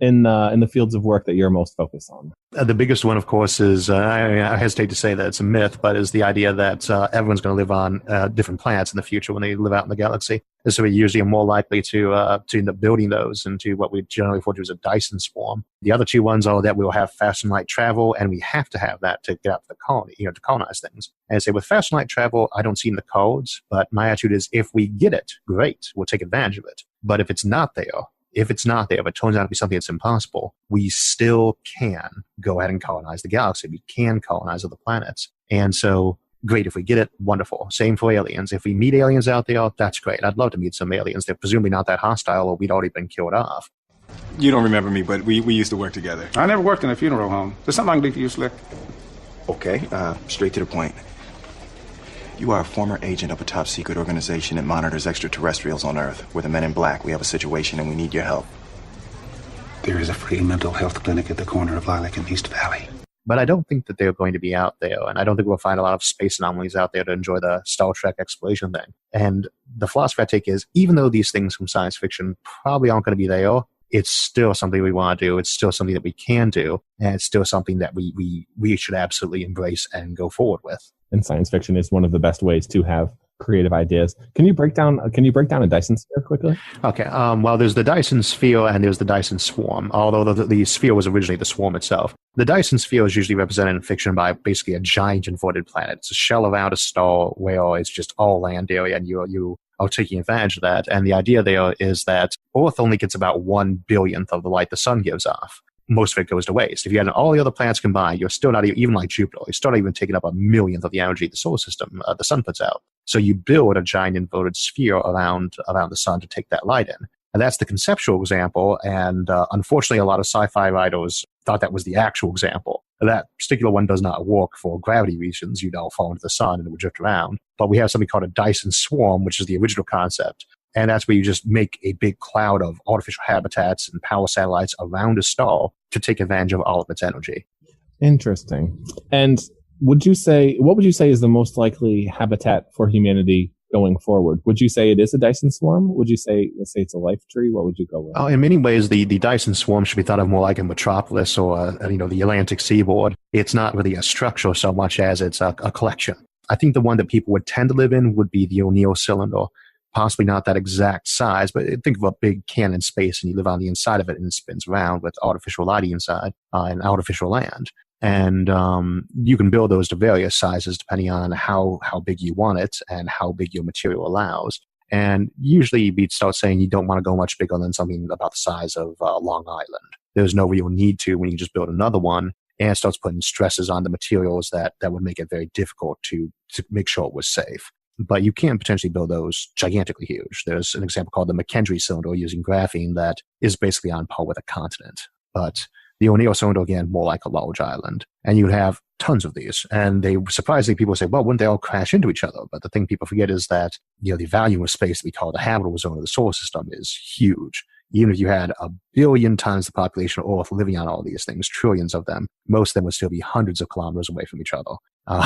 in the fields of work that you're most focused on? The biggest one, of course, is I hesitate to say that it's a myth, but is the idea that everyone's going to live on different planets in the future when they live out in the galaxy. And so we usually are more likely to end up building those into what we generally refer to as a Dyson Swarm. The other two ones are that we'll have fast and light travel, and we have to have that to get out to the colony, to colonize things. And say with fast and light travel, I don't see in the codes, but my attitude is if we get it, great, we'll take advantage of it. But if it's not there, if it turns out to be something that's impossible, we still can go ahead and colonize the galaxy. We can colonize other planets. And so, great, if we get it, wonderful. Same for aliens. If we meet aliens out there, that's great. I'd love to meet some aliens. They're presumably not that hostile, or we'd already been killed off. You don't remember me, but we used to work together. I never worked in a funeral home. There's something I can do for you, Slick. Okay, straight to the point. You are a former agent of a top-secret organization that monitors extraterrestrials on Earth. We're the Men in Black. We have a situation and we need your help. There is a free mental health clinic at the corner of Lilac and East Valley. But I don't think that they're going to be out there, and I don't think we'll find a lot of space anomalies out there to enjoy the Star Trek exploration thing. And the philosophy I take is, even though these things from science fiction probably aren't going to be there, it's still something we want to do. It's still something that we can do, and it's still something that we should absolutely embrace and go forward with. And science fiction is one of the best ways to have creative ideas. Can you break down a Dyson Sphere quickly? Okay. Well, there's the Dyson Sphere and there's the Dyson Swarm, although the Sphere was originally the Swarm itself. The Dyson Sphere is usually represented in fiction by basically a giant inverted planet. It's a shell around a star where it's just all land area, and you are taking advantage of that. And the idea there is that Earth only gets about 1/1000th of the light the sun gives off. Most of it goes to waste. If you had all the other planets combined, you're still not even like Jupiter. You're still not even taking up 1/1000th of the energy the solar system, the sun puts out. So you build a giant inverted sphere around the sun to take that light in. And that's the conceptual example. And unfortunately, a lot of sci-fi writers thought that was the actual example. That particular one does not work for gravity reasons. You don't fall into the sun and it would drift around. But we have something called a Dyson Swarm, which is the original concept. And that's where you just make a big cloud of artificial habitats and power satellites around a star to take advantage of all of its energy. Interesting. And what would you say is the most likely habitat for humanity going forward? Would you say it is a Dyson Swarm? Would you say, let's say it's a life tree? What would you go with? Oh, in many ways, the Dyson Swarm should be thought of more like a metropolis or, the Atlantic seaboard. It's not really a structure so much as it's a collection. I think the one that people would tend to live in would be the O'Neill cylinder. Possibly not that exact size, but think of a big can in space and you live on the inside of it and it spins around with artificial lighting inside and artificial land. And you can build those to various sizes depending on how big you want it and how big your material allows. And usually we'd start saying you don't want to go much bigger than something about the size of Long Island. There's no real need to when you just build another one, and it starts putting stresses on the materials that would make it very difficult to make sure it was safe. But you can potentially build those gigantically huge. There's an example called the McKendree cylinder using graphene that is basically on par with a continent. But the O'Neill cylinder, again, more like a large island. And you'd have tons of these. And surprisingly, people say, well, wouldn't they all crash into each other? But the thing people forget is that, the volume of space that we call the habitable zone of the solar system is huge. Even if you had 1 billion times the population of Earth living on all these things, trillions of them, most of them would still be hundreds of kilometers away from each other.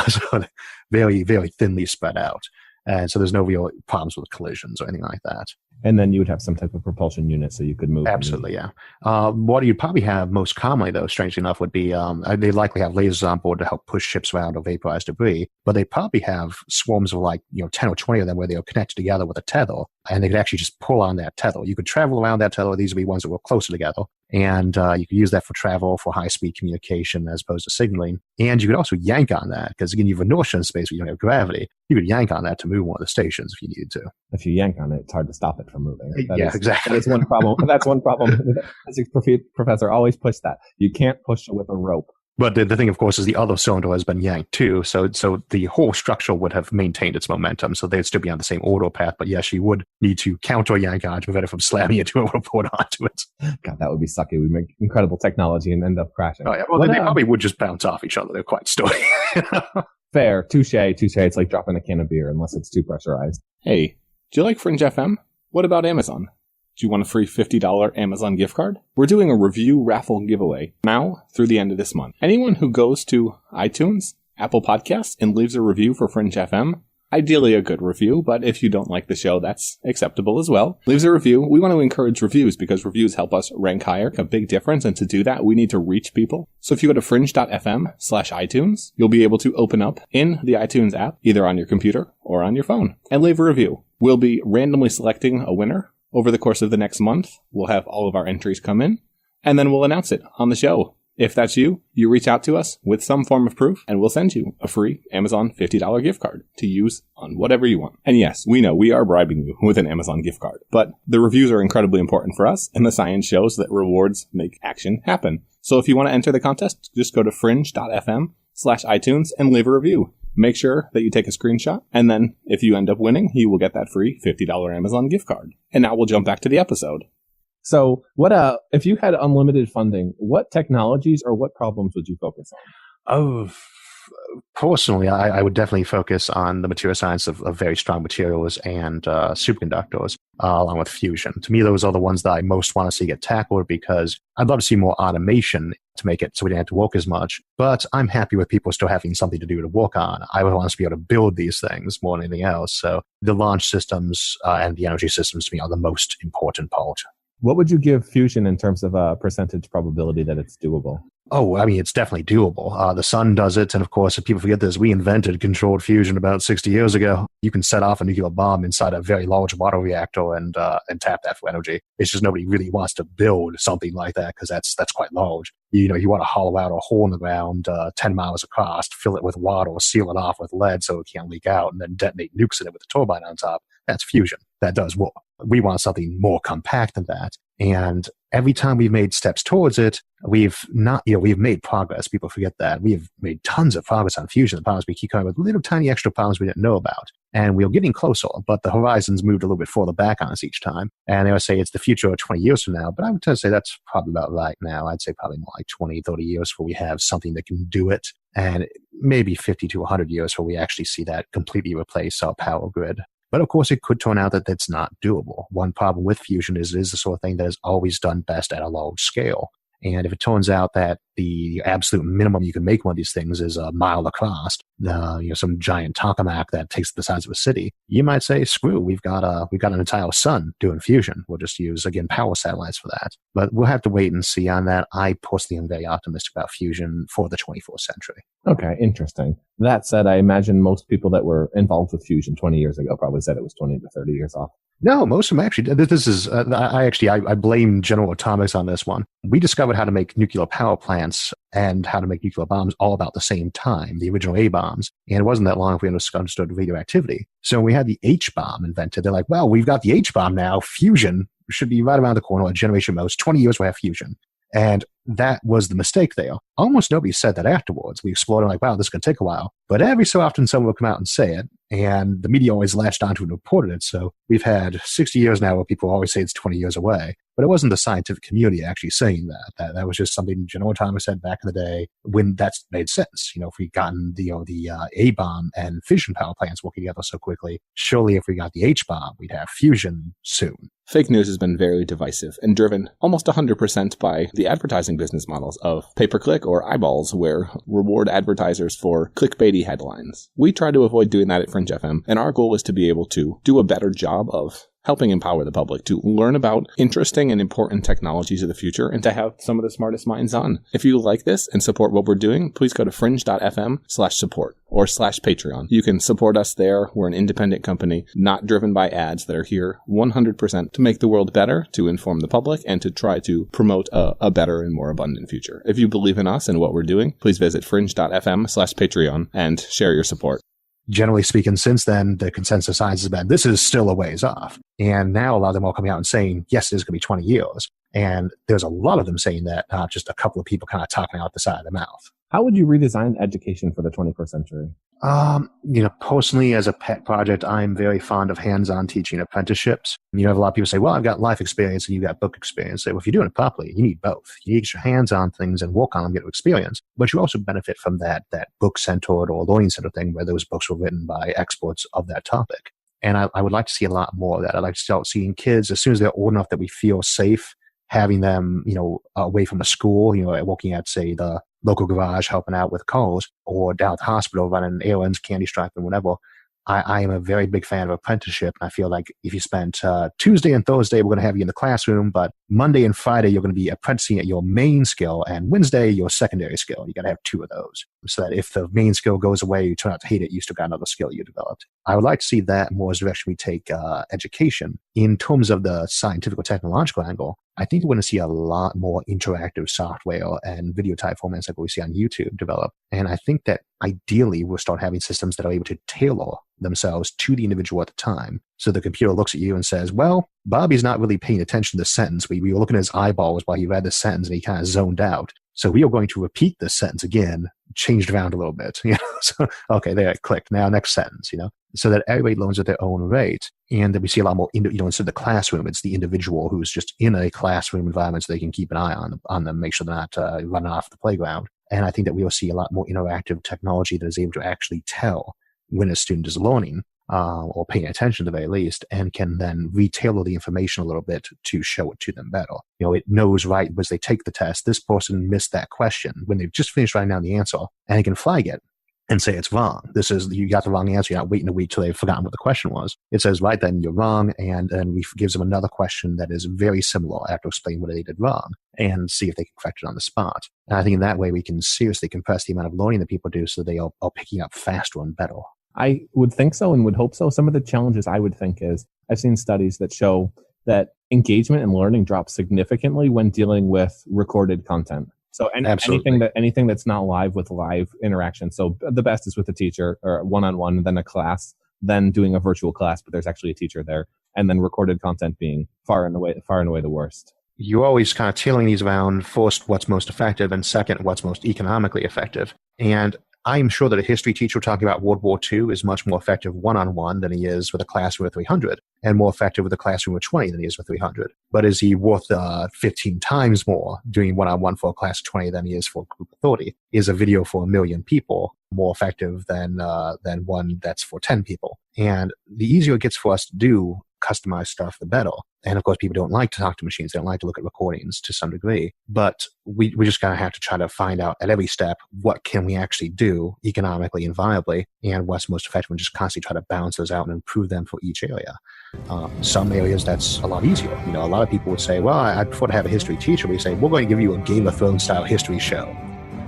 So very, very thinly spread out. And so there's no real problems with collisions or anything like that. And then you would have some type of propulsion unit so you could move. Absolutely, yeah. What you'd probably have most commonly, though, strangely enough, would be they likely have lasers on board to help push ships around or vaporize debris, but they probably have swarms of 10 or 20 of them where they're connected together with a tether, and they could actually just pull on that tether. You could travel around that tether. These would be ones that were closer together, and you could use that for travel, for high-speed communication as opposed to signaling. And you could also yank on that, because again, you have inertia in space, but you don't have gravity. You could yank on that to move one of the stations if you needed to. If you yank on it, it's hard to stop it from moving. Exactly. That's one problem. That's one problem. The physics professor always pushed that. You can't push it with a rope. But the thing, of course, is the other cylinder has been yanked too. So the whole structure would have maintained its momentum. So they'd still be on the same order path. But yes, you would need to counter yank on to prevent it from slamming into a rope onto it. God, that would be sucky. We make incredible technology and end up crashing. Oh, yeah. Well, they probably would just bounce off each other. They're quite sturdy. Fair. Touche. It's like dropping a can of beer unless it's too pressurized. Hey, do you like Fringe FM? What about Amazon? Do you want a free $50 Amazon gift card? We're doing a review raffle giveaway now through the end of this month. Anyone who goes to iTunes, Apple Podcasts, and leaves a review for Fringe FM Ideally a good review, but if you don't like the show, that's acceptable as well. Leave us a review. We want to encourage reviews because reviews help us rank higher, a big difference, and to do that, we need to reach people. So if you go to fringe.fm/iTunes, you'll be able to open up in the iTunes app, either on your computer or on your phone, and leave a review. We'll be randomly selecting a winner over the course of the next month. We'll have all of our entries come in, and then we'll announce it on the show. If that's you, you reach out to us with some form of proof, and we'll send you a free Amazon $50 gift card to use on whatever you want. And yes, we know we are bribing you with an Amazon gift card, but the reviews are incredibly important for us, and the science shows that rewards make action happen. So if you want to enter the contest, just go to fringe.fm/iTunes and leave a review. Make sure that you take a screenshot, and then if you end up winning, you will get that free $50 Amazon gift card. And now we'll jump back to the episode. So if you had unlimited funding, what technologies or what problems would you focus on? Personally, I would definitely focus on the material science of very strong materials and superconductors, along with fusion. To me, those are the ones that I most want to see get tackled because I'd love to see more automation to make it so we don't have to work as much. But I'm happy with people still having something to do to work on. I would want us to be able to build these things more than anything else. So the launch systems and the energy systems to me are the most important part. What would you give fusion in terms of a percentage probability that it's doable? Oh, I mean, it's definitely doable. The sun does it. And of course, if people forget this, we invented controlled fusion about 60 years ago. You can set off a nuclear bomb inside a very large water reactor and tap that for energy. It's just nobody really wants to build something like that because that's quite large. You want to hollow out a hole in the ground 10 miles across, fill it with water, seal it off with lead so it can't leak out, and then detonate nukes in it with a turbine on top. That's fusion. That does work. We want something more compact than that. And every time we've made steps towards it, we've made progress. People forget that. We've made tons of progress on fusion. The problems we keep coming with little tiny extra problems we didn't know about. And we're getting closer, but the horizon's moved a little bit further back on us each time. And they would say it's the future of 20 years from now, but I would tend to say that's probably about right now. I'd say probably more like 20, 30 years before we have something that can do it. And maybe 50 to 100 years before we actually see that completely replace our power grid. But of course, it could turn out that that's not doable. One problem with fusion is it is the sort of thing that is always done best at a large scale. And if it turns out that the absolute minimum you can make one of these things is a mile across, some giant tokamak that takes the size of a city, you might say, screw, we've got an entire sun doing fusion. We'll just use, again, power satellites for that. But we'll have to wait and see on that. I personally am very optimistic about fusion for the 21st century. Okay, interesting. That said, I imagine most people that were involved with fusion 20 years ago probably said it was 20 to 30 years off. No, most of them actually. This is I blame General Atomics on this one. We discovered how to make nuclear power plants and how to make nuclear bombs all about the same time, the original A-bombs. And it wasn't that long if we understood radioactivity. So when we had the H-bomb invented, they're like, well, we've got the H-bomb now. Fusion should be right around the corner, a generation most. 20 years we'll have fusion. And that was the mistake there. Almost nobody said that afterwards. We explored like, wow, this is going to take a while. But every so often someone will come out and say it, and the media always latched onto it and reported it. So we've had 60 years now where people always say it's 20 years away. But it wasn't the scientific community actually saying that. That was just something General Atomics said back in the day when that made sense. If we'd gotten the A-bomb and fission power plants working together so quickly, surely if we got the H-bomb, we'd have fusion soon. Fake news has been very divisive and driven almost 100% by the advertising business models of pay-per-click or eyeballs, where reward advertisers for clickbaity headlines. We try to avoid doing that at Fringe FM, and our goal is to be able to do a better job of helping empower the public to learn about interesting and important technologies of the future and to have some of the smartest minds on. If you like this and support what we're doing, please go to fringe.fm/support or /Patreon. You can support us there. We're an independent company, not driven by ads, that are here 100% to make the world better, to inform the public, and to try to promote a better and more abundant future. If you believe in us and what we're doing, please visit fringe.fm/Patreon and share your support. Generally speaking, since then, the consensus science has been, this is still a ways off. And now a lot of them are coming out and saying, yes, it is going to be 20 years. And there's a lot of them saying that, not just a couple of people kind of talking out the side of their mouth. How would you redesign education for the 21st century? Personally, as a pet project, I'm very fond of hands-on teaching apprenticeships. You have a lot of people say, well, I've got life experience and you've got book experience. Say, well, if you're doing it properly, you need both. You need to get your hands on things and work on them, get experience. But you also benefit from that book-centered or learning-centered thing where those books were written by experts of that topic. And I would like to see a lot more of that. I'd like to start seeing kids, as soon as they're old enough that we feel safe, having them, away from the school, working at, say, the local garage, helping out with calls, or down at the hospital running errands, candy striping, whatever. I am a very big fan of apprenticeship. And I feel like if you spent Tuesday and Thursday, we're going to have you in the classroom, but Monday and Friday, you're going to be apprenticing at your main skill, and Wednesday, your secondary skill. You got to have 2 of those so that if the main skill goes away, you turn out to hate it, you still got another skill you developed. I would like to see that more as the direction we take education. In terms of the scientific or technological angle, I think we're going to see a lot more interactive software and video type formats like what we see on YouTube develop. And I think that ideally we'll start having systems that are able to tailor themselves to the individual at the time. So the computer looks at you and says, well, Bobby's not really paying attention to the sentence. We were looking at his eyeballs while he read the sentence and he kind of zoned out. So we are going to repeat this sentence again, changed around a little bit. So, okay, there, click. Now, next sentence, so that everybody learns at their own rate. And that we see a lot more, instead of the classroom, it's the individual who's just in a classroom environment so they can keep an eye on them, make sure they're not running off the playground. And I think that we will see a lot more interactive technology that is able to actually tell when a student is learning or paying attention at the very least, and can then retailer the information a little bit to show it to them better. It knows right as they take the test, this person missed that question when they've just finished writing down the answer, and it can flag it and say it's wrong. You got the wrong answer. You're not waiting a week till they've forgotten what the question was. It says, right then, you're wrong, and then gives them another question that is very similar after explaining what they did wrong, and see if they can correct it on the spot. And I think in that way, we can seriously compress the amount of learning that people do so they are picking up faster and better. I would think so and would hope so. Some of the challenges I would think is I've seen studies that show that engagement and learning drops significantly when dealing with recorded content. So anything that's not live with live interaction. So the best is with a teacher or one-on-one, then a class, then doing a virtual class, but there's actually a teacher there, and then recorded content being far and away the worst. You're always kind of tailoring these around, first, what's most effective, and second, what's most economically effective. And I'm sure that a history teacher talking about World War II is much more effective one-on-one than he is with a classroom of 300, and more effective with a classroom of 20 than he is with 300. But is he worth 15 times more doing one-on-one for a class of 20 than he is for a group of 30? Is a video for 1 million people more effective than one that's for 10 people? And the easier it gets for us to do customized stuff, the better. And of course, people don't like to talk to machines. They don't like to look at recordings to some degree. But we just gotta have to try to find out at every step, what can we actually do economically and viably, and what's most effective, and just constantly try to balance those out and improve them for each area. Some areas that's a lot easier. A lot of people would say, well, I'd prefer to have a history teacher. We say, we're going to give you a Game of Thrones style history show.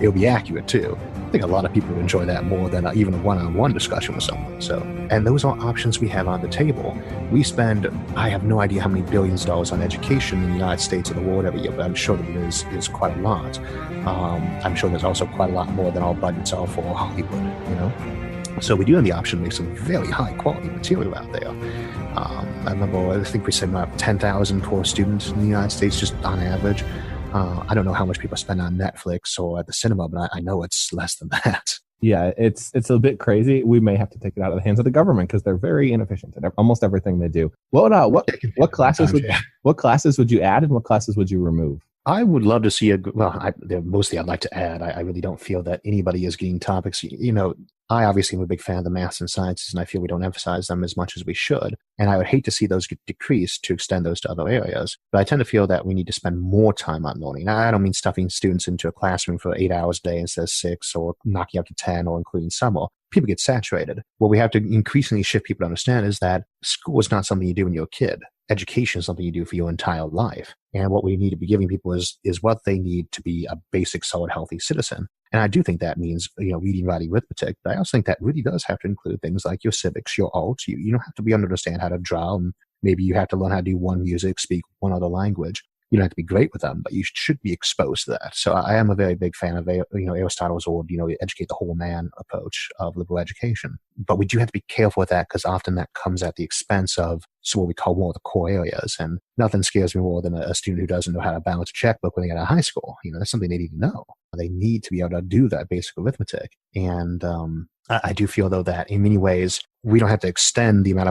It'll be accurate too. I think a lot of people would enjoy that more than even a one-on-one discussion with someone. And those are options we have on the table. We spend, I have no idea how many billions of dollars on education in the United States or the world every year, but I'm sure that it is quite a lot. I'm sure there's also quite a lot more than our budgets are for Hollywood, So we do have the option to make some very high quality material out there. I think we said about 10,000 per student in the United States, just on average. I don't know how much people spend on Netflix or at the cinema, but I know it's less than that. Yeah, it's a bit crazy. We may have to take it out of the hands of the government because they're very inefficient at almost everything they do. What classes would you add, and what classes would you remove? I would love to see mostly I'd like to add. I really don't feel that anybody is getting topics. I obviously am a big fan of the maths and sciences, and I feel we don't emphasize them as much as we should. And I would hate to see those get decreased to extend those to other areas. But I tend to feel that we need to spend more time on learning. I don't mean stuffing students into a classroom for 8 hours a day instead of 6, or knocking up to 10, or including summer. People get saturated. What we have to increasingly shift people to understand is that school is not something you do when you're a kid. Education is something you do for your entire life. And what we need to be giving people is what they need to be a basic, solid, healthy citizen. And I do think that means, reading, writing, arithmetic. But I also think that really does have to include things like your civics, your arts. You don't have to understand how to draw. And maybe you have to learn how to do one music, speak one other language. You don't have to be great with them, but you should be exposed to that. So I am a very big fan of, Aristotle's old, educate the whole man approach of liberal education. But we do have to be careful with that, because often that comes at the expense of what we call more of the core areas. And nothing scares me more than a student who doesn't know how to balance a checkbook when they get out of high school. That's something they need to know. They need to be able to do that basic arithmetic. And I do feel, though, that in many ways, we don't have to extend the amount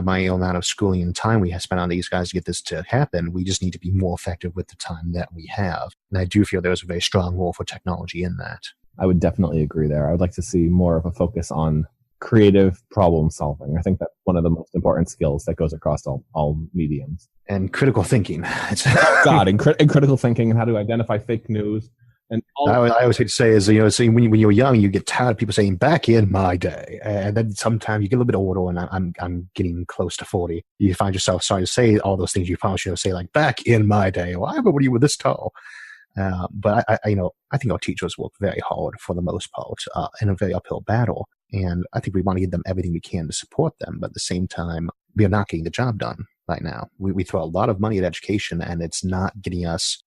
of schooling and time we have spent on these guys to get this to happen. We just need to be more effective with the time that we have. And I do feel there's a very strong role for technology in that. I would definitely agree there. I would like to see more of a focus on creative problem solving. I think that's one of the most important skills that goes across all mediums. And critical thinking. And critical thinking, and how to identify fake news, And I always hate to say is, when you're young, you get tired of people saying back in my day. And then sometimes you get a little bit older, and I'm getting close to 40. You find yourself starting to say all those things you probably should say, like back in my day. Well, I remember when you were this tall. But I think our teachers work very hard for the most part in a very uphill battle. And I think we want to give them everything we can to support them. But at the same time, we are not getting the job done right now. We throw a lot of money at education, and it's getting us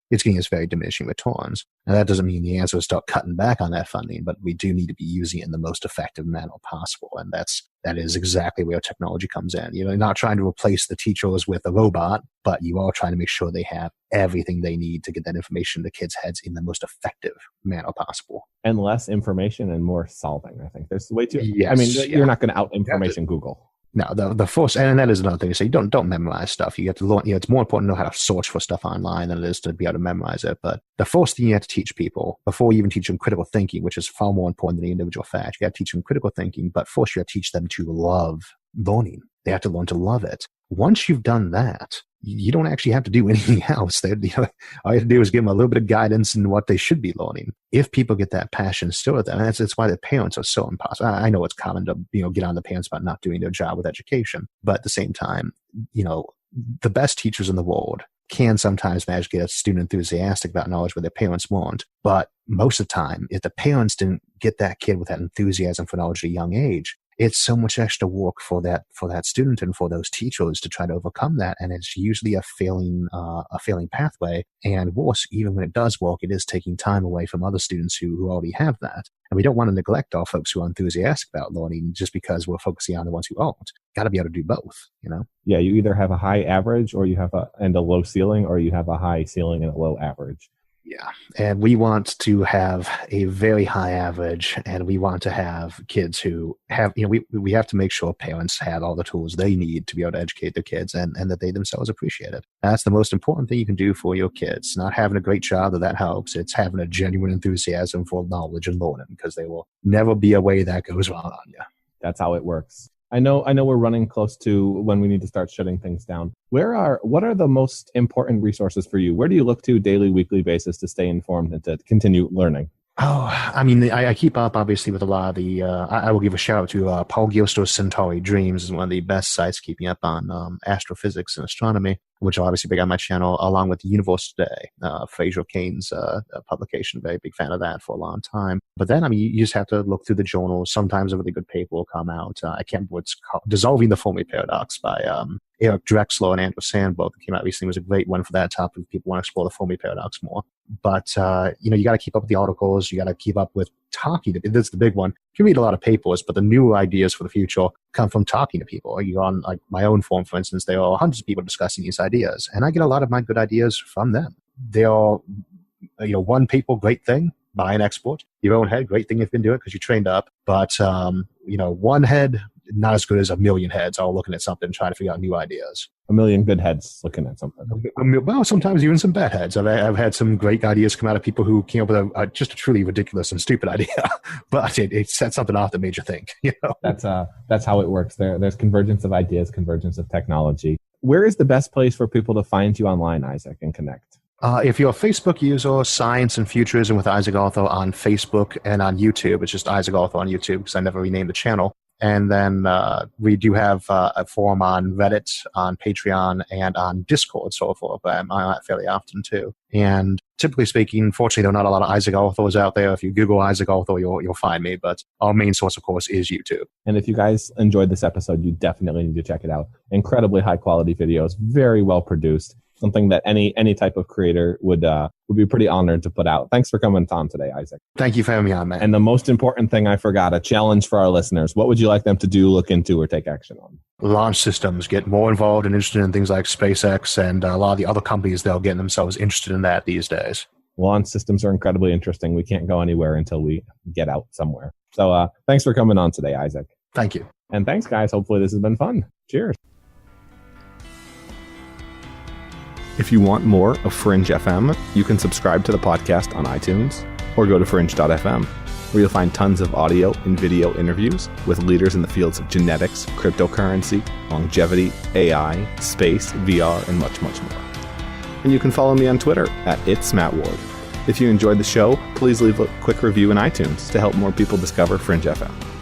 very diminishing returns. And that doesn't mean the answer is start cutting back on that funding, but we do need to be using it in the most effective manner possible. And that is exactly where technology comes in. You're not trying to replace the teachers with a robot, but you are trying to make sure they have everything they need to get that information to kids' heads in the most effective manner possible. And less information and more solving, I think. There's way too... Yes, you're not going to out-information Google. No, the first, and that is another thing to say, don't memorize stuff. You have to learn, it's more important to know how to search for stuff online than it is to be able to memorize it. But the first thing you have to teach people, before you even teach them critical thinking, which is far more important than the individual fact, you got to teach them critical thinking, but first you have to teach them to love learning. They have to learn to love it. Once you've done that, you don't actually have to do anything else. All you have to do is give them a little bit of guidance in what they should be learning. If people get that passion still at them, and that's why the parents are so impossible. I know it's common to get on the parents about not doing their job with education, but at the same time, the best teachers in the world can sometimes manage to get a student enthusiastic about knowledge where their parents won't. But most of the time, if the parents didn't get that kid with that enthusiasm for knowledge at a young age, it's so much extra work for that student and for those teachers to try to overcome that, and it's usually a failing pathway. And worse, even when it does work, it is taking time away from other students who already have that. And we don't want to neglect our folks who are enthusiastic about learning just because we're focusing on the ones who aren't. Got to be able to do both, Yeah, you either have a high average, or you have a low ceiling, or you have a high ceiling and a low average. Yeah, and we want to have a very high average, and we want to have kids who have, we have to make sure parents have all the tools they need to be able to educate their kids, and that they themselves appreciate it. That's the most important thing you can do for your kids. Not having a great job that helps. It's having a genuine enthusiasm for knowledge and learning, because there will never be a way that goes wrong on you. That's how it works. I know we're running close to when we need to start shutting things down. What are the most important resources for you? Where do you look to daily, weekly basis to stay informed and to continue learning? Oh, I mean, I keep up, obviously, with a lot of the, I will give a shout out to Paul Gilster's Centauri Dreams is one of the best sites keeping up on astrophysics and astronomy, which are obviously big on my channel, along with Universe Today, Fraser Cain's publication. Very big fan of that for a long time. But then, you just have to look through the journals. Sometimes a really good paper will come out. I can't remember what it's called. Dissolving the Fermi Paradox by Eric Drexler and Andrew Sandberg, that came out recently, was a great one for that topic if people want to explore the Fermi Paradox more. But, you got to keep up with the articles. You got to keep up with talking. That's the big one. You can read a lot of papers, but the new ideas for the future come from talking to people. You're on, like, my own forum, for instance, there are hundreds of people discussing these ideas, and I get a lot of my good ideas from them. They are, one paper, great thing, buy an export. Your own head, great thing if you can do it because you trained up. But, one head, not as good as a million heads all looking at something, trying to figure out new ideas. A million good heads looking at something. Well, sometimes even some bad heads. I've had some great ideas come out of people who came up with just a truly ridiculous and stupid idea, but it set something off that made you think. That's how it works. There's convergence of ideas, convergence of technology. Where is the best place for people to find you online, Isaac, and connect? If you're a Facebook user, Science and Futurism with Isaac Arthur on Facebook and on YouTube. It's just Isaac Arthur on YouTube because I never renamed the channel. And then we do have a forum on Reddit, on Patreon, and on Discord, so forth. I'm on that fairly often, too. And typically speaking, fortunately, there are not a lot of Isaac Arthurs out there. If you Google Isaac Arthur, you'll find me. But our main source, of course, is YouTube. And if you guys enjoyed this episode, you definitely need to check it out. Incredibly high-quality videos, very well-produced. Something that any type of creator would be pretty honored to put out. Thanks for coming on today, Isaac. Thank you for having me on, man. And the most important thing I forgot, a challenge for our listeners. What would you like them to do, look into, or take action on? Launch systems. Get more involved and interested in things like SpaceX and a lot of the other companies that are getting themselves interested in that these days. Launch systems are incredibly interesting. We can't go anywhere until we get out somewhere. So thanks for coming on today, Isaac. Thank you. And thanks, guys. Hopefully this has been fun. Cheers. If you want more of Fringe FM, you can subscribe to the podcast on iTunes or go to fringe.fm, where you'll find tons of audio and video interviews with leaders in the fields of genetics, cryptocurrency, longevity, AI, space, VR, and much, much more. And you can follow me on Twitter at @itsmattward. If you enjoyed the show, please leave a quick review in iTunes to help more people discover Fringe FM.